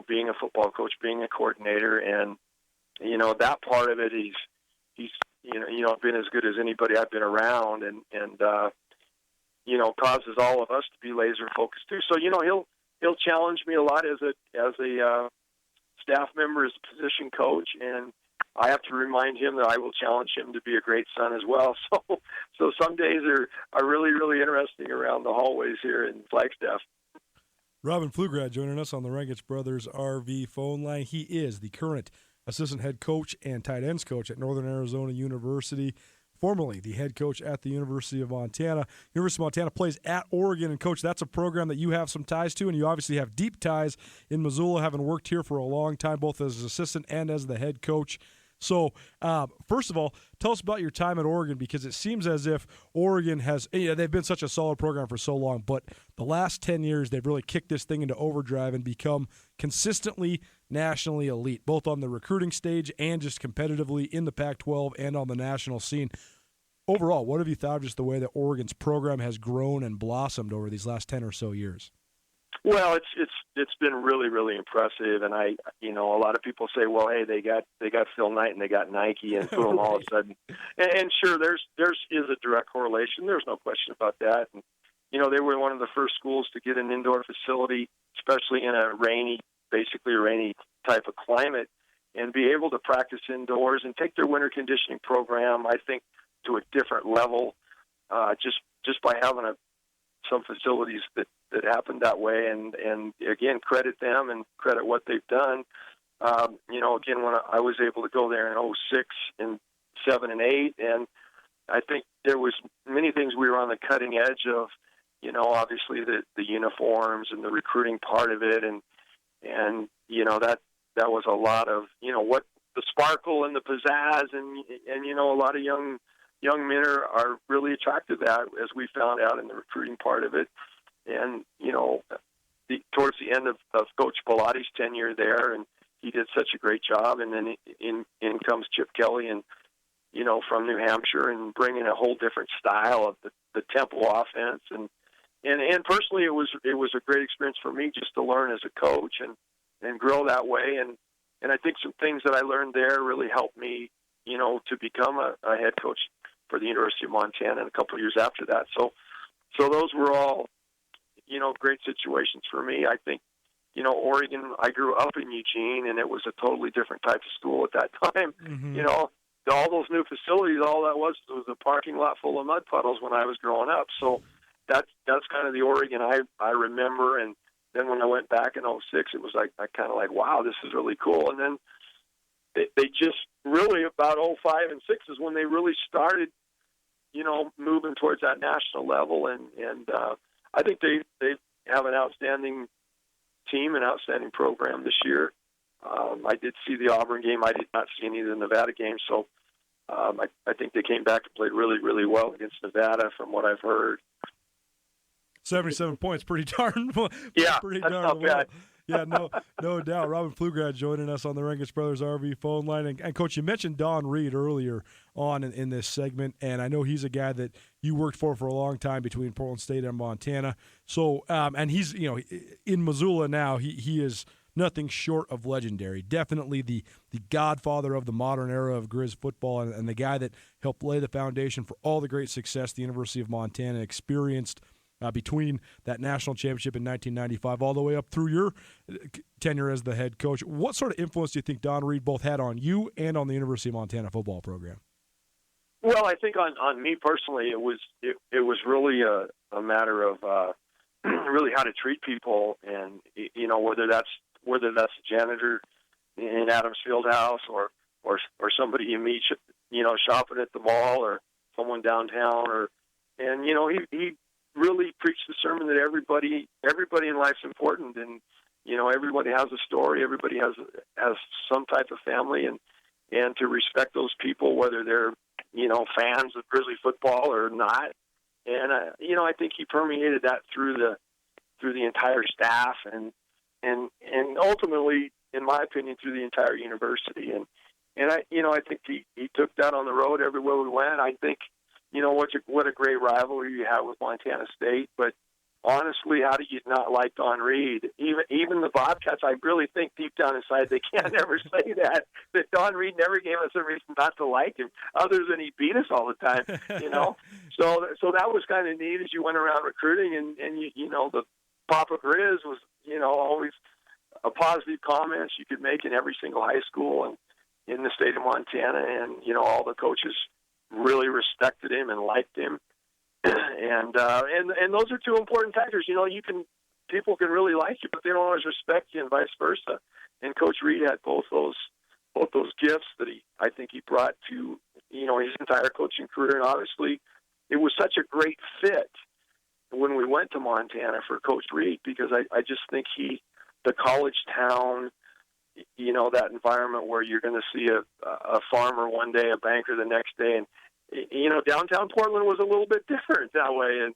being a football coach, being a coordinator, and that part of it, he's been as good as anybody I've been around, and causes all of us to be laser focused too. So he'll challenge me a lot as a staff member, as a position coach, and I have to remind him that I will challenge him to be a great son as well. So some days are really, really interesting around the hallways here in Flagstaff. Robin Pflugrad joining us on the Rangitsch Brothers RV phone line. He is the current assistant head coach and tight ends coach at Northern Arizona University, formerly the head coach at the University of Montana. University of Montana plays at Oregon, and Coach, that's a program that you have some ties to, and you obviously have deep ties in Missoula, having worked here for a long time, both as an assistant and as the head coach. So, first of all, tell us about your time at Oregon, because it seems as if Oregon has, they've been such a solid program for so long, but the last 10 years, they've really kicked this thing into overdrive and become consistently nationally elite, both on the recruiting stage and just competitively in the Pac-12 and on the national scene. Overall, what have you thought of just the way that Oregon's program has grown and blossomed over these last 10 or so years? Well, it's been really, really impressive, and a lot of people say, well, hey, they got Phil Knight and they got Nike, and boom, all of a sudden, and sure, there's is a direct correlation. There's no question about that. And they were one of the first schools to get an indoor facility, especially in a rainy type of climate, and be able to practice indoors and take their winter conditioning program, I think, to a different level, just by having some facilities that happened that way, and again, credit them and credit what they've done. Again, when I was able to go there in 2006 and 2007 and 2008, and I think there was many things we were on the cutting edge of, obviously the uniforms and the recruiting part of it, and that was a lot of, what the sparkle and the pizzazz, and a lot of young men are really attracted to that, as we found out in the recruiting part of it. And, towards the end of Coach Bellatti's tenure there, and he did such a great job. And then in comes Chip Kelly, and, from New Hampshire, and bringing a whole different style of the tempo offense. And personally, it was a great experience for me just to learn as a coach and grow that way. And I think some things that I learned there really helped me, to become a head coach for the University of Montana, and a couple of years after that. So those were all, great situations for me. I think, Oregon, I grew up in Eugene, and it was a totally different type of school at that time. Mm-hmm. All those new facilities, all that was a parking lot full of mud puddles when I was growing up. So that's kind of the Oregon I remember. And then when I went back in 2006, it was wow, this is really cool. And then they just really, about 2005 and 2006 is when they really started, moving towards that national level. And I think they have an outstanding team, an outstanding program this year. I did see the Auburn game. I did not see any of the Nevada games. So I think they came back and played really, really well against Nevada from what I've heard. 77 points, pretty darn Yeah, pretty that's darn not well. bad. Yeah, no doubt. Robin Pflugrad joining us on the Rangers Brothers RV phone line. And Coach, you mentioned Don Reed earlier on in this segment, and I know he's a guy that you worked for a long time between Portland State and Montana. So, and he's, in Missoula now, he is nothing short of legendary. Definitely the godfather of the modern era of Grizz football, and the guy that helped lay the foundation for all the great success the University of Montana experienced between that national championship in 1995 all the way up through your tenure as the head coach. What sort of influence do you think Don Reed both had on you and on the University of Montana football program? Well, I think on me personally, it was really a matter of really how to treat people, and whether that's a janitor in Adams Fieldhouse or somebody you meet shopping at the mall or someone downtown, he really preached the sermon that everybody in life's important, and everybody has a story, everybody has some type of family, and to respect those people whether they're fans of Grizzly football or not. And I think he permeated that through the entire staff and ultimately, in my opinion, through the entire university. And I think he took that on the road everywhere we went. I think what a great rivalry you have with Montana State. But honestly, how do you not like Don Reed? Even the Bobcats, I really think deep down inside they can't ever say that Don Reed never gave us a reason not to like him, other than he beat us all the time. So that was kind of neat as you went around recruiting, and the Papa Grizz was always a positive comments you could make in every single high school and in the state of Montana, and all the coaches really respected him and liked him, and those are two important factors. People can really like you, but they don't always respect you, and vice versa. And Coach Reed had both those gifts that I think he brought to his entire coaching career, and obviously it was such a great fit when we went to Montana for Coach Reed, because I just think the college town, that environment where you're going to see a farmer one day, a banker the next day, and downtown Portland was a little bit different that way,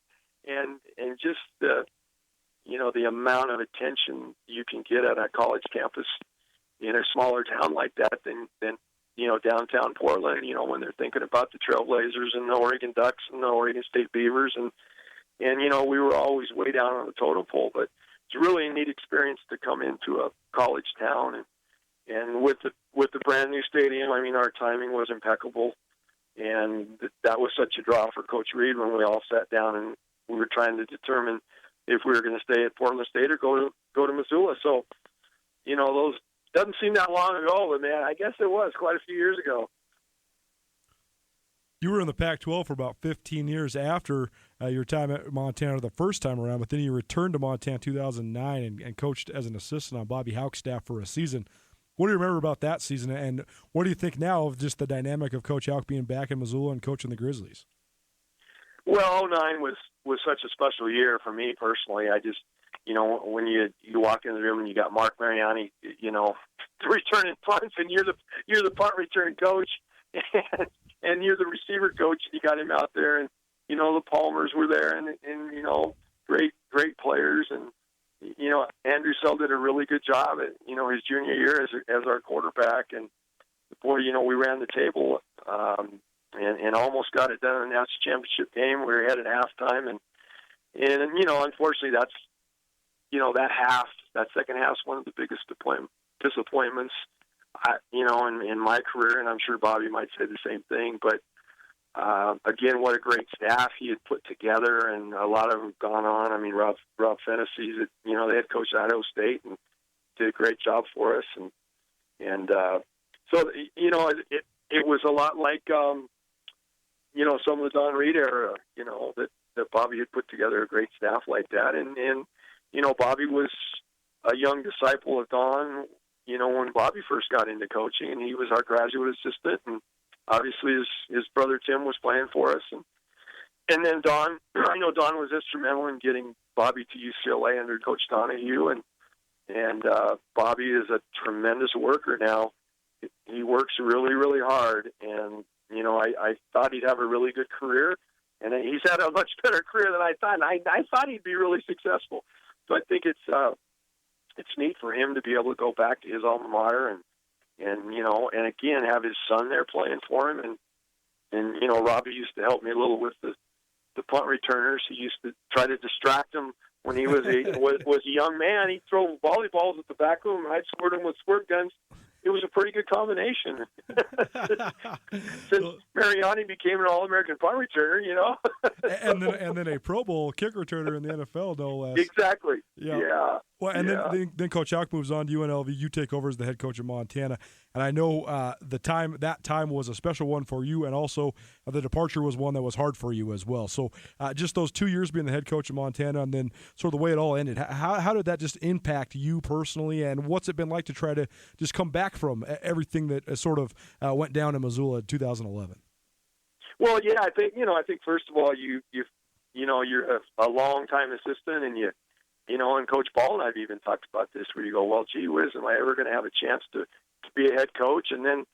and just the amount of attention you can get at a college campus in a smaller town like that than downtown Portland. When they're thinking about the Trailblazers and the Oregon Ducks and the Oregon State Beavers, and we were always way down on the totem pole, but it's really a neat experience to come into a college town, and with the brand new stadium, I mean, our timing was impeccable, and that was such a draw for Coach Reed when we all sat down and we were trying to determine if we were going to stay at Portland State or go to Missoula. So, those doesn't seem that long ago, but man, I guess it was quite a few years ago. You were in the Pac-12 for about 15 years after your time at Montana the first time around, but then you returned to Montana in 2009 and coached as an assistant on Bobby Hauck's staff for a season. What do you remember about that season, and what do you think now of just the dynamic of Coach Hauck being back in Missoula and coaching the Grizzlies? Well, 2009 was such a special year for me personally. I just, when you walk in the room and you got Mark Mariani, returning punts, and you're the punt return coach, and you're the receiver coach, and you got him out there, and the Palmers were there, and great players, and Andrew Sell did a really good job at his junior year as our quarterback, and boy, we ran the table and almost got it done in the national championship game. We were ahead at halftime, and unfortunately that's that second half's one of the biggest disappointments in my career, and I'm sure Bobby might say the same thing. But again, what a great staff he had put together, and a lot of them have gone on. I mean, Rob Fennessy's the head coach at Idaho State, and did a great job for us, and so it was a lot like some of the Don Reed era, that Bobby had put together a great staff like that, and Bobby was a young disciple of Don, when Bobby first got into coaching, and he was our graduate assistant, and obviously his brother Tim was playing for us, and then Don, Don was instrumental in getting Bobby to UCLA under Coach Donahue, and Bobby is a tremendous worker now. He works really, really hard, and I thought he'd have a really good career. And he's had a much better career than I thought. And I thought he'd be really successful. So I think it's neat for him to be able to go back to his alma mater and again have his son there playing for him. And Robbie used to help me a little with the punt returners. He used to try to distract him when he was a young man. He'd throw volleyballs at the back of him, and I'd squirt him with squirt guns. It was a pretty good combination. Since Mariani became an All-American punt returner, and then a Pro Bowl kick returner in the NFL, no less. Exactly. Yeah. Well, and then Coach Houck moves on to UNLV. You take over as the head coach of Montana, and I know that time was a special one for you, and also the departure was one that was hard for you as well. So just those 2 years being the head coach of Montana, and then sort of the way it all ended. How did that just impact you personally, and what's it been like to try to just come back from everything that sort of went down in Missoula in 2011? Well, yeah, I think first of all you're a long time assistant, and and Coach Ball and I've even talked about this, where you go, well, gee whiz, am I ever going to have a chance to be a head coach? And then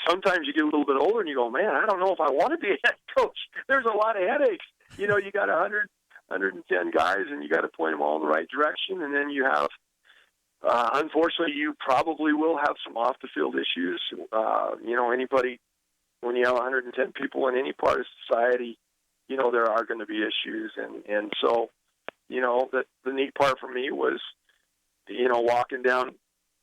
sometimes you get a little bit older and you go, man, I don't know if I want to be a head coach. There's a lot of headaches. You got 110 guys, and you got to point them all in the right direction. And then you have, unfortunately, you probably will have some off-the-field issues. Anybody, when you have 110 people in any part of society, there are going to be issues. And so, the neat part for me was, walking down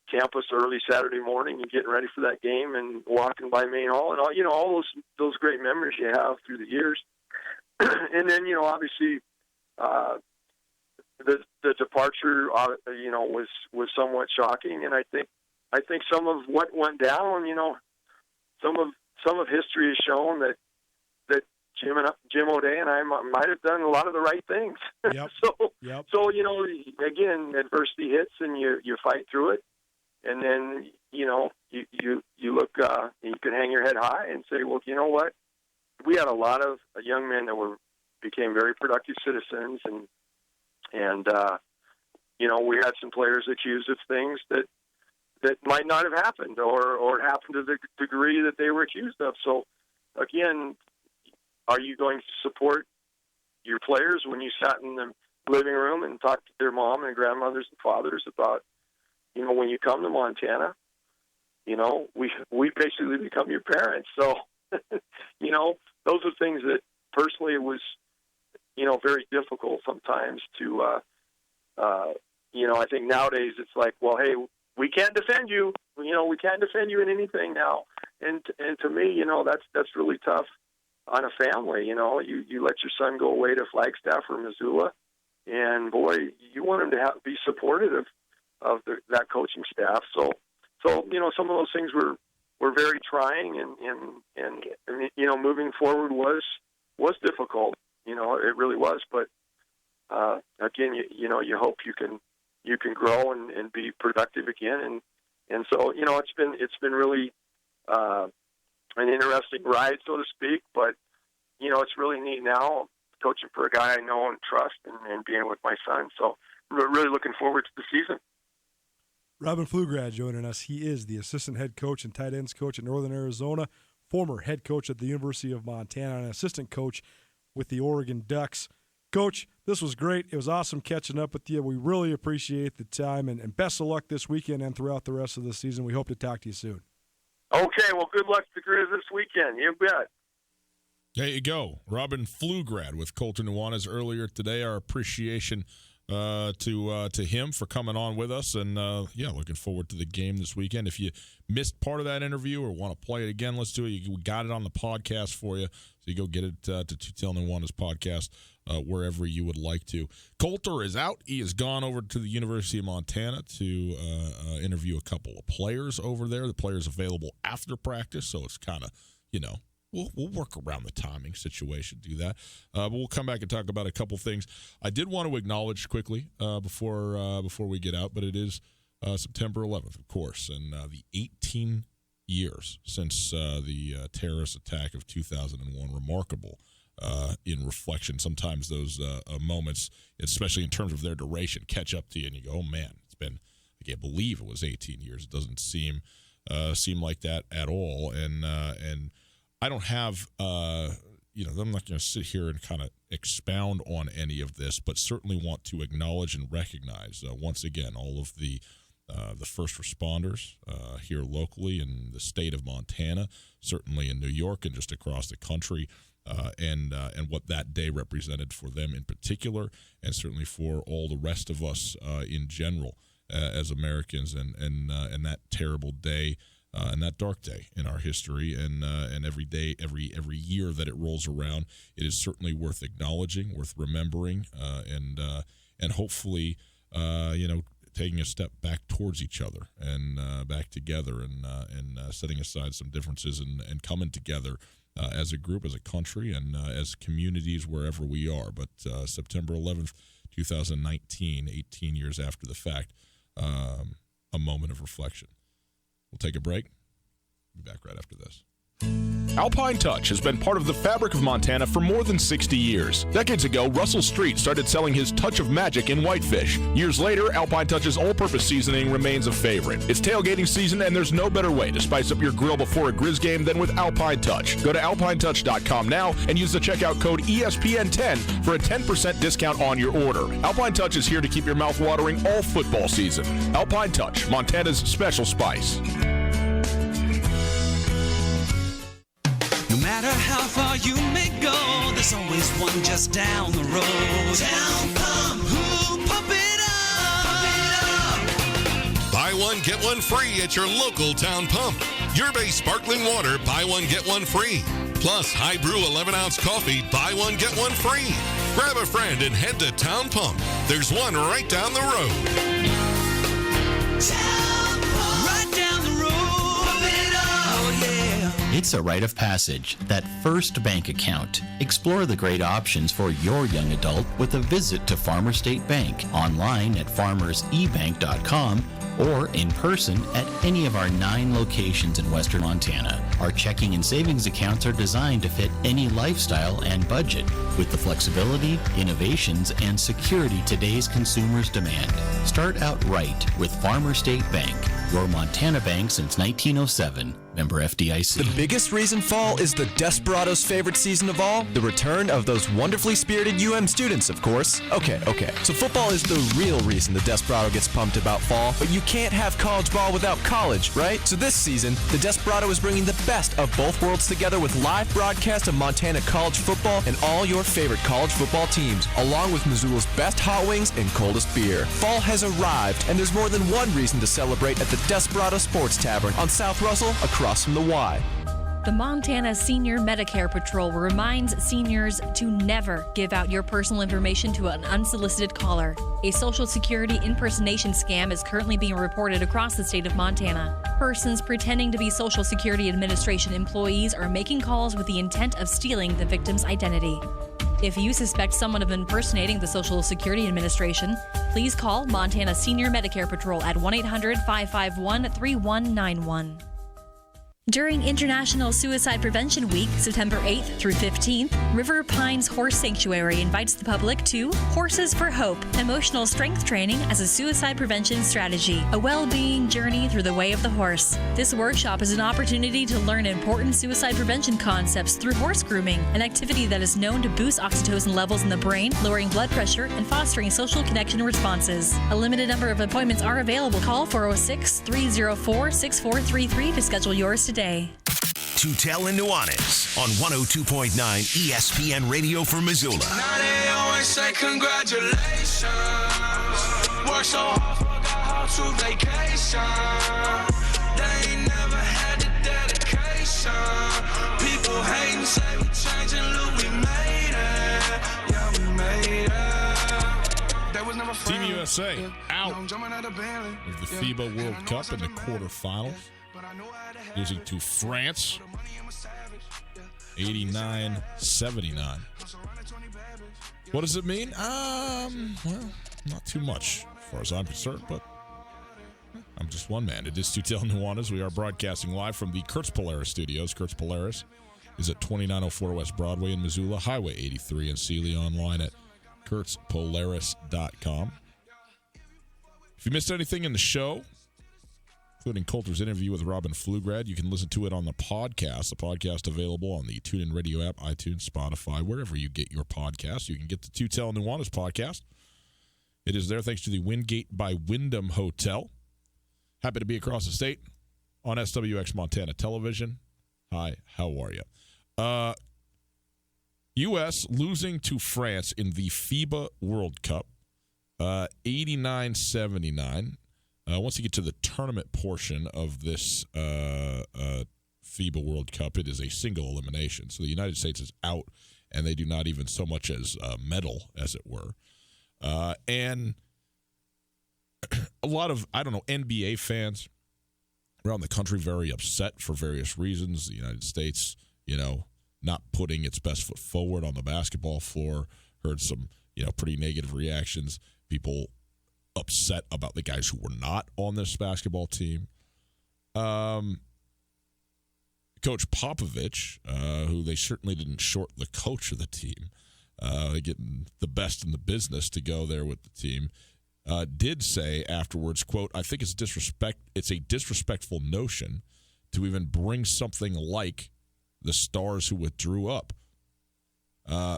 campus early Saturday morning and getting ready for that game, and walking by Main Hall, and all those great memories you have through the years. And then, obviously, the departure, was somewhat shocking. And I think some of what went down, some of history has shown that Jim O'Day and I might have done a lot of the right things. Yep. So again, adversity hits, and you fight through it, and then you look, you can hang your head high and say, well, you know what? We had a lot of young men that became very productive citizens, and we had some players accused of things that might not have happened, or happened to the degree that they were accused of. So again, are you going to support your players when you sat in the living room and talked to their mom and grandmothers and fathers about, when you come to Montana, we basically become your parents. So, those are things that personally it was, very difficult sometimes to, I think nowadays it's like, well, hey, we can't defend you. We can't defend you in anything now. And to me, that's really tough on a family. You let your son go away to Flagstaff or Missoula, and boy, you want him to be supportive of that coaching staff. So some of those things were very trying, and moving forward was difficult. It really was. But again, you hope you can grow and be productive again, and so it's been really an interesting ride, so to speak, but it's really neat now coaching for a guy I know and trust, and being with my son. So I'm really looking forward to the season. Robin Pflugrad joining us. He is the assistant head coach and tight ends coach at Northern Arizona, former head coach at the University of Montana, and assistant coach with the Oregon Ducks. Coach, this was great. It was awesome catching up with you. We really appreciate the time, and best of luck this weekend and throughout the rest of the season. We hope to talk to you soon. Okay, well, good luck to the Grizz this weekend. You bet. There you go. Robin Pflugrad with Colter Nuanez earlier today. Our appreciation to him for coming on with us. And, looking forward to the game this weekend. If you missed part of that interview or want to play it again, let's do it. We got it on the podcast for you. So you go get it to Two-Tail Nuanez podcast wherever you would like to. Colter is out. He has gone over to the University of Montana to interview a couple of players over there. The players available after practice, so it's kind of, We'll work around the timing situation, do that. But we'll come back and talk about a couple things. I did want to acknowledge quickly before we get out, but it is September 11th, of course, and the 18 years since the terrorist attack of 2001. Remarkable in reflection. Sometimes those moments, especially in terms of their duration, catch up to you, and you go, oh, man, I can't believe it was 18 years. It doesn't seem like that at all. And I don't have, I'm not going to sit here and kind of expound on any of this, but certainly want to acknowledge and recognize once again all of the first responders here locally in the state of Montana, certainly in New York and just across the country, and what that day represented for them in particular, and certainly for all the rest of us in general as Americans, and that terrible day. And that dark day in our history, and every day, every year that it rolls around, it is certainly worth acknowledging, worth remembering, and hopefully, taking a step back towards each other and back together, and setting aside some differences and coming together as a group, as a country, and as communities wherever we are. But September 11th, 2019, 18 years after the fact, a moment of reflection. We'll take a break. Be back right after this. Alpine Touch has been part of the fabric of Montana for more than 60 years. Decades ago, Russell Street started selling his touch of magic in whitefish. Years later, Alpine Touch's all-purpose seasoning remains a favorite. It's tailgating season, and there's no better way to spice up your grill before a Grizz game than with Alpine Touch. Go to alpinetouch.com now and use the checkout code ESPN10 for a 10% discount on your order. Alpine Touch is here to keep your mouth watering all football season. Alpine Touch, Montana's special spice. No matter how far you may go, there's always one just down the road. Town Pump, who pump it up. Buy one, get one free at your local Town Pump. Your Bay sparkling water, buy one, get one free. Plus, high brew 11-ounce coffee, buy one, get one free. Grab a friend and head to Town Pump. There's one right down the road. Town Pump, right down the road. Pump it up. Oh, yeah. It's a rite of passage, that first bank account. Explore the great options for your young adult with a visit to Farmer State Bank, online at farmersebank.com, or in person at any of our 9 locations in western Montana. Our checking and savings accounts are designed to fit any lifestyle and budget, with the flexibility, innovations, and security today's consumers demand. Start out right with Farmer State Bank, your Montana bank since 1907. Member FDIC. The biggest reason fall is the Desperados' favorite season of all, the return of those wonderfully spirited UM students, of course. Okay. So football is the real reason the Desperado gets pumped about fall, but you can't have college ball without college, right? So this season, the Desperado is bringing the best of both worlds together with live broadcast of Montana college football and all your favorite college football teams, along with Missoula's best hot wings and coldest beer. Fall has arrived, and there's more than one reason to celebrate at the Desperado Sports Tavern on South Russell, across from the Y. The Montana Senior Medicare Patrol reminds seniors to never give out your personal information to an unsolicited caller. A Social Security impersonation scam is currently being reported across the state of Montana. Persons pretending to be Social Security Administration employees are making calls with the intent of stealing the victim's identity. If you suspect someone of impersonating the Social Security Administration, please call Montana Senior Medicare Patrol at 1-800-551-3191. During International Suicide Prevention Week, September 8th through 15th, River Pines Horse Sanctuary invites the public to Horses for Hope, emotional strength training as a suicide prevention strategy, a well-being journey through the way of the horse. This workshop is an opportunity to learn important suicide prevention concepts through horse grooming, an activity that is known to boost oxytocin levels in the brain, lowering blood pressure, and fostering social connection responses. A limited number of appointments are available. Call 406-304-6433 to schedule yours today. Tutel and Nuanez on 102.9 ESPN Radio for Missoula. Now they always say congratulations. Work so hard, forgot how to vacation. They ain't never had the dedication. People hating, say we changing, look, we made it. Yeah, we made it. That was never fun. Team USA out of the FIBA World Cup in the quarterfinals, losing to France 89-79. What does it mean? Well, not too much as far as I'm concerned, but I'm just one man. It is Tutel Nuanez. We are broadcasting live from the Kurtz Polaris studios. Kurtz Polaris is at 2904 West Broadway in Missoula, Highway 83 in Sealy, online at kurtzpolaris.com. If you missed anything in the show, including Coulter's interview with Robin Pflugrad. You can listen to it on the podcast. The podcast available on the TuneIn Radio app, iTunes, Spotify, wherever you get your podcasts. You can get the Tutel Nuanez podcast. It is there thanks to the Wingate by Wyndham Hotel. Happy to be across the state on SWX Montana Television. Hi, how are you? U.S. losing to France in the FIBA World Cup, 89-79. Once you get to the tournament portion of this FIBA World Cup, it is a single elimination. So the United States is out, and they do not even so much as medal, as it were. And a lot of, NBA fans around the country very upset for various reasons. The United States, not putting its best foot forward on the basketball floor. Heard some, pretty negative reactions. People upset about the guys who were not on this basketball team. Coach Popovich, who they certainly didn't short the coach of the team, getting the best in the business to go there with the team, did say afterwards, quote, "I think it's a disrespectful notion to even bring something like the stars who withdrew up.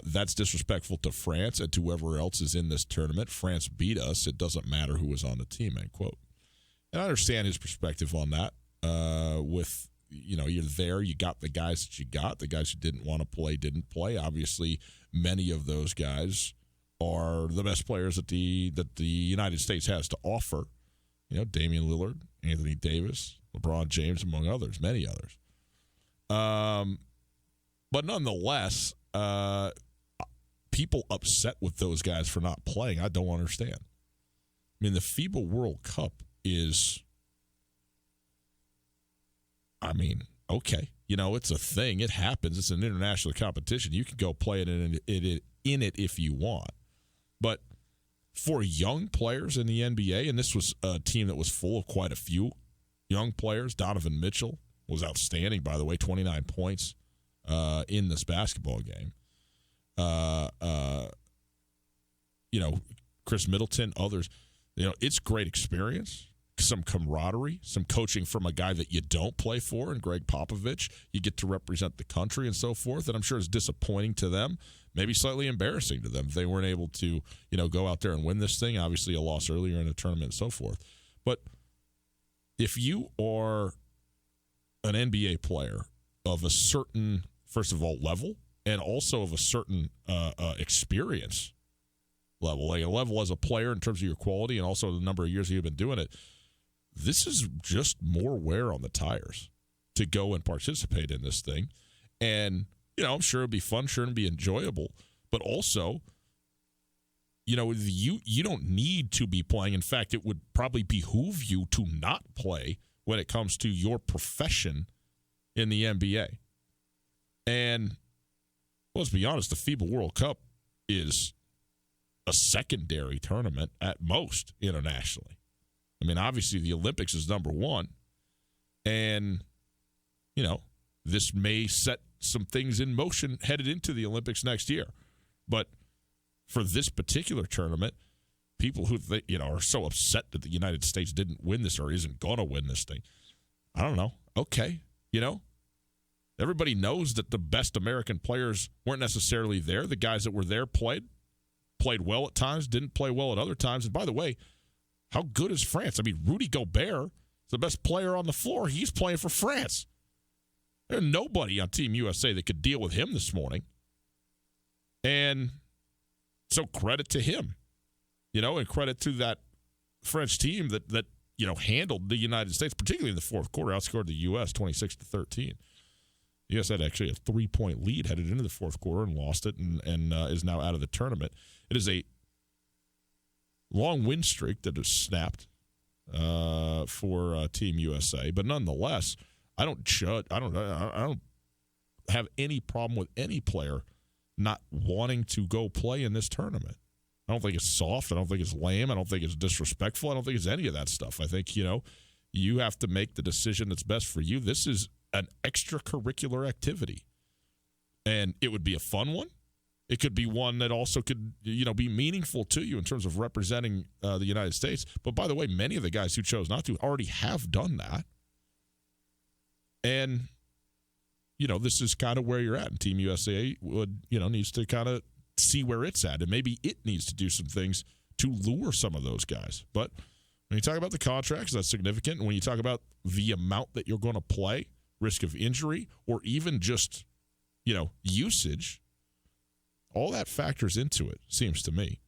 That's disrespectful to France and to whoever else is in this tournament. France beat us. It doesn't matter who was on the team," end quote. And I understand his perspective on that. With, you're there, you got the guys that you got. The guys who didn't want to play didn't play. Obviously, many of those guys are the best players that the United States has to offer. Damian Lillard, Anthony Davis, LeBron James, among others, many others. But nonetheless, people upset with those guys for not playing, I don't understand. I mean, the FIBA World Cup is, okay. It's a thing. It happens. It's an international competition. You can go play in it if you want. But for young players in the NBA, and this was a team that was full of quite a few young players, Donovan Mitchell was outstanding, by the way, 29 points in this basketball game. Chris Middleton, others. It's great experience, some camaraderie, some coaching from a guy that you don't play for, and Greg Popovich. You get to represent the country and so forth, and I'm sure it's disappointing to them, maybe slightly embarrassing to them if they weren't able to, go out there and win this thing. Obviously, a loss earlier in the tournament and so forth. But if you are an NBA player of a certain, first of all, level, and also of a certain experience level, like a level as a player in terms of your quality and also the number of years you've been doing it, this is just more wear on the tires to go and participate in this thing. And, I'm sure it'd be fun, sure it'd be enjoyable, but also, you don't need to be playing. In fact, it would probably behoove you to not play when it comes to your profession in the NBA. And let's be honest, the FIBA World Cup is a secondary tournament at most internationally. Obviously the Olympics is number one. And, this may set some things in motion headed into the Olympics next year. But for this particular tournament, people who are so upset that the United States didn't win this or isn't going to win this thing, I don't know. Okay, everybody knows that the best American players weren't necessarily there. The guys that were there played well at times, didn't play well at other times. And by the way, how good is France? Rudy Gobert is the best player on the floor. He's playing for France. There's nobody on Team USA that could deal with him this morning. And so credit to him, and credit to that French team that handled the United States, particularly in the fourth quarter, outscored the U.S. 26-13. The U.S. had actually a 3-point lead headed into the fourth quarter and lost it and is now out of the tournament. It is a long win streak that has snapped for Team USA, but nonetheless, I don't have any problem with any player not wanting to go play in this tournament. I don't think it's soft. I don't think it's lame. I don't think it's disrespectful. I don't think it's any of that stuff. I think, you have to make the decision that's best for you. This is an extracurricular activity, and it would be a fun one. It could be one that also could, be meaningful to you in terms of representing the United States. But by the way, many of the guys who chose not to already have done that. And, this is kind of where you're at. And Team USA needs to kind of see where it's at. And maybe it needs to do some things to lure some of those guys. But when you talk about the contracts, that's significant. And when you talk about the amount that you're going to play, risk of injury, or even just, usage, all that factors into it, seems to me.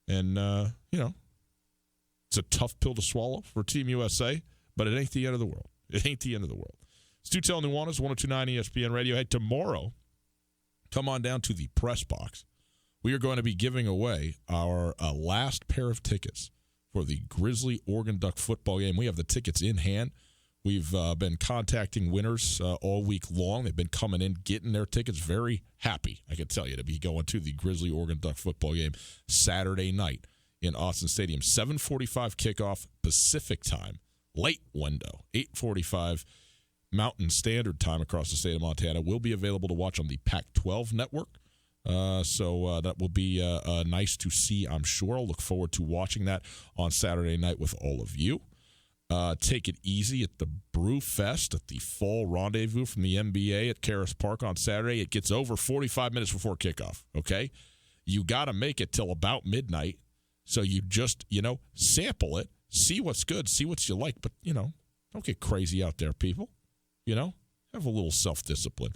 And, it's a tough pill to swallow for Team USA, but it ain't the end of the world. It ain't the end of the world. Stu Nuanez, 102.9 ESPN Radio. Hey, tomorrow, come on down to the press box. We are going to be giving away our last pair of tickets for the Grizzly Oregon Duck football game. We have the tickets in hand. We've been contacting winners all week long. They've been coming in, getting their tickets. Very happy, I can tell you, to be going to the Grizzly Oregon Duck football game Saturday night in Autzen Stadium. 7:45 kickoff Pacific time. Late window, 8:45 Mountain Standard Time across the state of Montana. Will be available to watch on the Pac-12 network. So that will be nice to see, I'm sure. I'll look forward to watching that on Saturday night with all of you. Take it easy at the Brew Fest at the Fall Rendezvous from the NBA at Karis Park on Saturday. It gets over 45 minutes before kickoff, okay? You got to make it till about midnight. So you just, sample it, see what's good, see what you like. But, don't get crazy out there, people. Have a little self-discipline.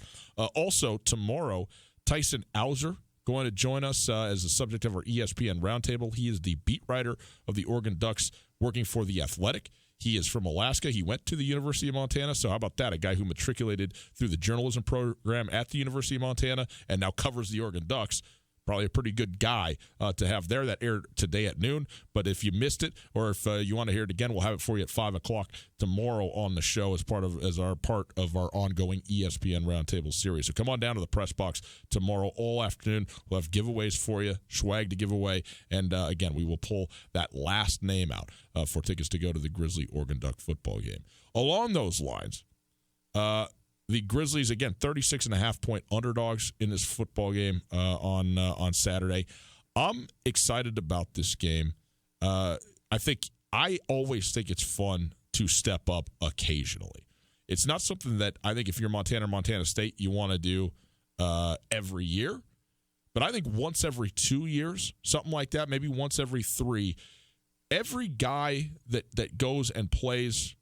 Also, tomorrow, Tyson Auser going to join us as the subject of our ESPN Roundtable. He is the beat writer of the Oregon Ducks working for The Athletic. He is from Alaska. He went to the University of Montana. So how about that? A guy who matriculated through the journalism program at the University of Montana and now covers the Oregon Ducks. Probably a pretty good guy to have there. That aired today at noon. But if you missed it, or if you want to hear it again, we'll have it for you at 5 o'clock tomorrow on the show as part of our ongoing ESPN Roundtable series. So come on down to the press box tomorrow all afternoon. We'll have giveaways for you, swag to give away, and again, we will pull that last name out for tickets to go to the Grizzly Oregon Duck football game. Along those lines, the Grizzlies, again, 36.5-point underdogs in this football game on Saturday. I'm excited about this game. I always think it's fun to step up occasionally. It's not something that I think if you're Montana or Montana State, you want to do every year. But I think once every 2 years, something like that, maybe once every 3, every guy that goes and plays,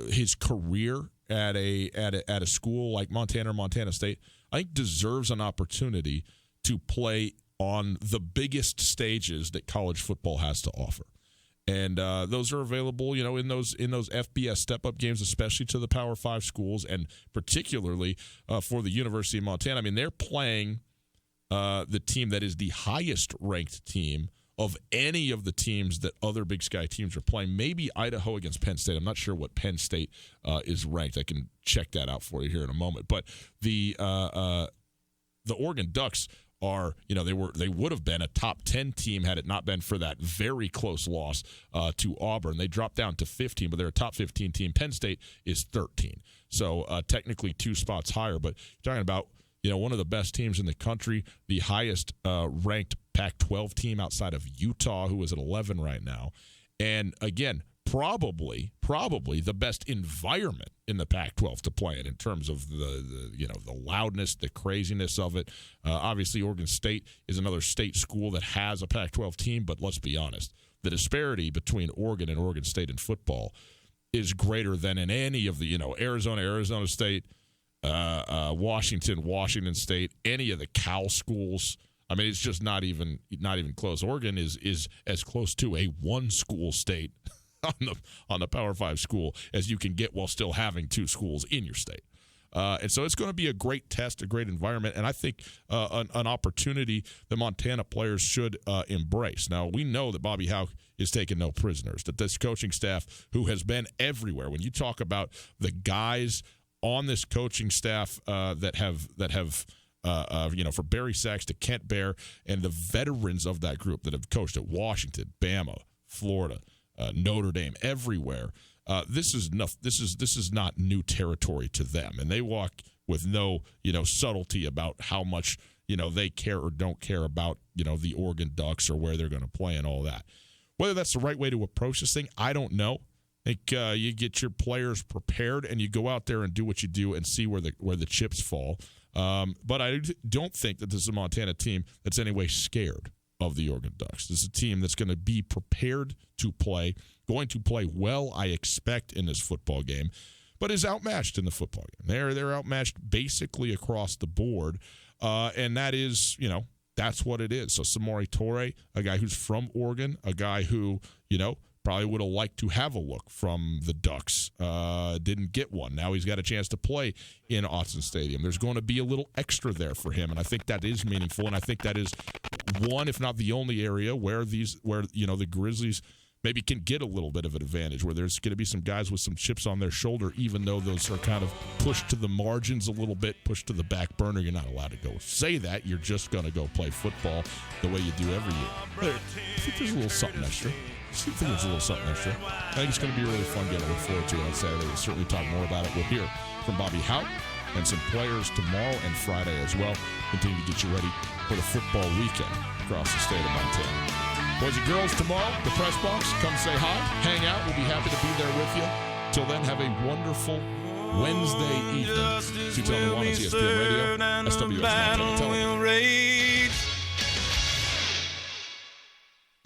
his career at a school like Montana or Montana State, I think deserves an opportunity to play on the biggest stages that college football has to offer. And those are available, in those FBS step-up games, especially to the Power 5 schools, and particularly for the University of Montana. I mean, they're playing the team that is the highest-ranked team of any of the teams that other Big Sky teams are playing. Maybe Idaho against Penn State. I'm not sure what Penn State is ranked. I can check that out for you here in a moment. But the Oregon Ducks are, they would have been a top 10 team had it not been for that very close loss to Auburn. They dropped down to 15, but they're a top 15 team. Penn State is 13. So technically 2 spots higher. But you're talking about, one of the best teams in the country, the highest ranked Pac-12 team outside of Utah, who is at 11 right now. And again, probably the best environment in the Pac-12 to play in terms of the loudness, the craziness of it. Obviously, Oregon State is another state school that has a Pac-12 team, but let's be honest, the disparity between Oregon and Oregon State in football is greater than in any of the, Arizona State, Washington State, any of the Cal schools. I mean, it's just not even close. Oregon is as close to a one-school state on the Power 5 school as you can get while still having 2 schools in your state. And so it's going to be a great test, a great environment, and I think an opportunity that Montana players should embrace. Now, we know that Bobby Hauck is taking no prisoners, that this coaching staff, who has been everywhere, when you talk about the guys on this coaching staff that have for Barry Sachs to Kent Baer and the veterans of that group that have coached at Washington, Bama, Florida, Notre Dame, everywhere. This is not new territory to them, and they walk with no subtlety about how much they care or don't care about, the Oregon Ducks or where they're going to play and all that. Whether that's the right way to approach this thing, I don't know. I think you get your players prepared and you go out there and do what you do and see where the chips fall. But I don't think that this is a Montana team that's any way scared of the Oregon Ducks. This is a team that's going to be prepared to play, going to play well, I expect, in this football game, but is outmatched in the football game. They're outmatched basically across the board, and that is, that's what it is. So Samori Toure, a guy who's from Oregon, a guy who, probably would have liked to have a look from the Ducks. Didn't get one. Now he's got a chance to play in Autzen Stadium. There's going to be a little extra there for him, and I think that is meaningful, and I think that is one, if not the only area where the Grizzlies maybe can get a little bit of an advantage, where there's going to be some guys with some chips on their shoulder, even though those are kind of pushed to the margins a little bit, pushed to the back burner. You're not allowed to go say that. You're just going to go play football the way you do every year. I think there's a little something extra. I think it's going to be a really fun game to look forward to on Saturday. We'll certainly talk more about it. We'll hear from Bobby Hauck and some players tomorrow and Friday as well. Continue to get you ready for the football weekend across the state of Montana. Boys and girls, tomorrow, the press box. Come say hi, hang out. We'll be happy to be there with you. Till then, have a wonderful Wednesday evening. 2:01 on ESPN Radio, SWX Montana Television.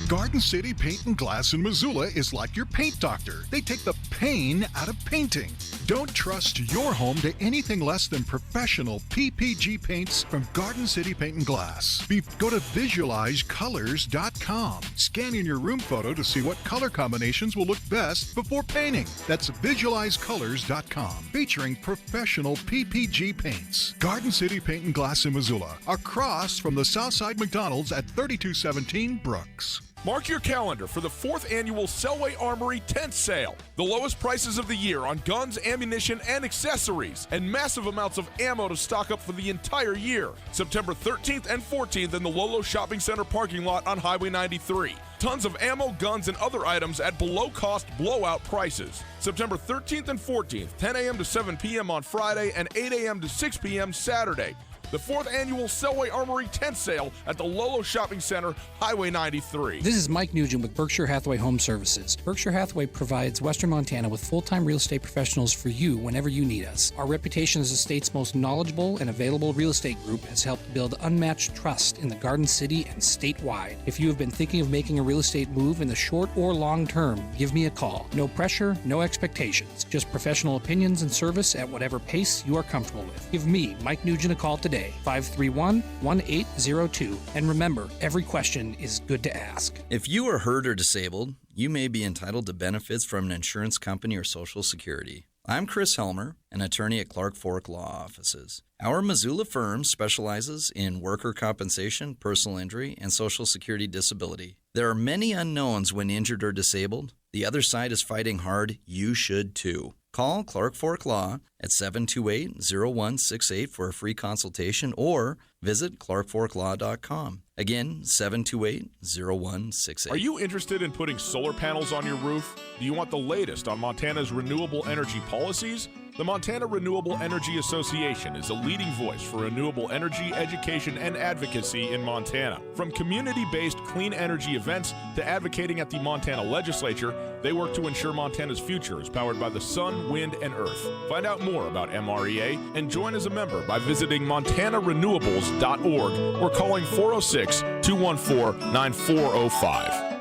Garden City Paint and Glass in Missoula is like your paint doctor. They take the pain out of painting. Don't trust your home to anything less than professional PPG paints from Garden City Paint and Glass. Go to visualizecolors.com. Scan in your room photo to see what color combinations will look best before painting. That's visualizecolors.com, featuring professional PPG paints. Garden City Paint and Glass in Missoula, across from the Southside McDonald's at 3217 Brooks. Mark your calendar for the 4th annual Selway Armory tent sale. The lowest prices of the year on guns, ammunition, and accessories, and massive amounts of ammo to stock up for the entire year. September 13th and 14th in the Lolo Shopping Center parking lot on Highway 93. Tons of ammo, guns, and other items at below-cost blowout prices. September 13th and 14th, 10 a.m. to 7 p.m. on Friday and 8 a.m. to 6 p.m. Saturday. The 4th annual Selway Armory tent sale at the Lolo Shopping Center, Highway 93. This is Mike Nugent with Berkshire Hathaway Home Services. Berkshire Hathaway provides Western Montana with full-time real estate professionals for you whenever you need us. Our reputation as the state's most knowledgeable and available real estate group has helped build unmatched trust in the Garden City and statewide. If you have been thinking of making a real estate move in the short or long term, give me a call. No pressure, no expectations. Just professional opinions and service at whatever pace you are comfortable with. Give me, Mike Nugent, a call today. 531-1802. And remember, every question is good to ask. If you are hurt or disabled, you may be entitled to benefits from an insurance company or Social Security. I'm Chris Helmer, an attorney at Clark Fork Law Offices. Our Missoula firm specializes in worker compensation, personal injury, and Social Security disability. There are many unknowns when injured or disabled. The other side is fighting hard. You should too. Call Clark Fork Law at 728-0168 for a free consultation or visit clarkforklaw.com. Again, 728-0168. Are you interested in putting solar panels on your roof? Do you want the latest on Montana's renewable energy policies? The Montana Renewable Energy Association is a leading voice for renewable energy education and advocacy in Montana. From community-based clean energy events to advocating at the Montana legislature, they work to ensure Montana's future is powered by the sun, wind, and earth. Find out more about MREA and join as a member by visiting montanarenewables.org or calling 406-214-9405.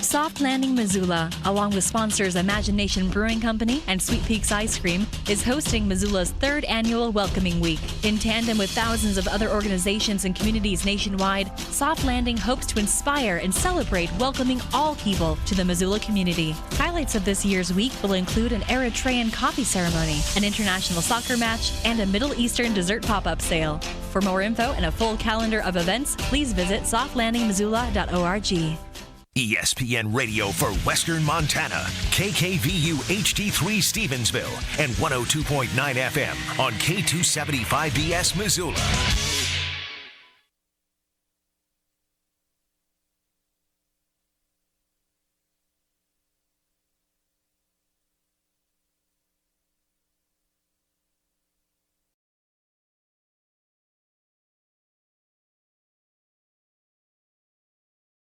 Soft Landing Missoula, along with sponsors Imagination Brewing Company and Sweet Peaks Ice Cream, is hosting Missoula's 3rd annual Welcoming Week. In tandem with thousands of other organizations and communities nationwide, Soft Landing hopes to inspire and celebrate welcoming all people to the Missoula community. Highlights of this year's week will include an Eritrean coffee ceremony, an international soccer match, and a Middle Eastern dessert pop-up sale. For more info and a full calendar of events, please visit softlandingmissoula.org. ESPN Radio for Western Montana, KKVU HD3 Stevensville, and 102.9 FM on K275BS Missoula.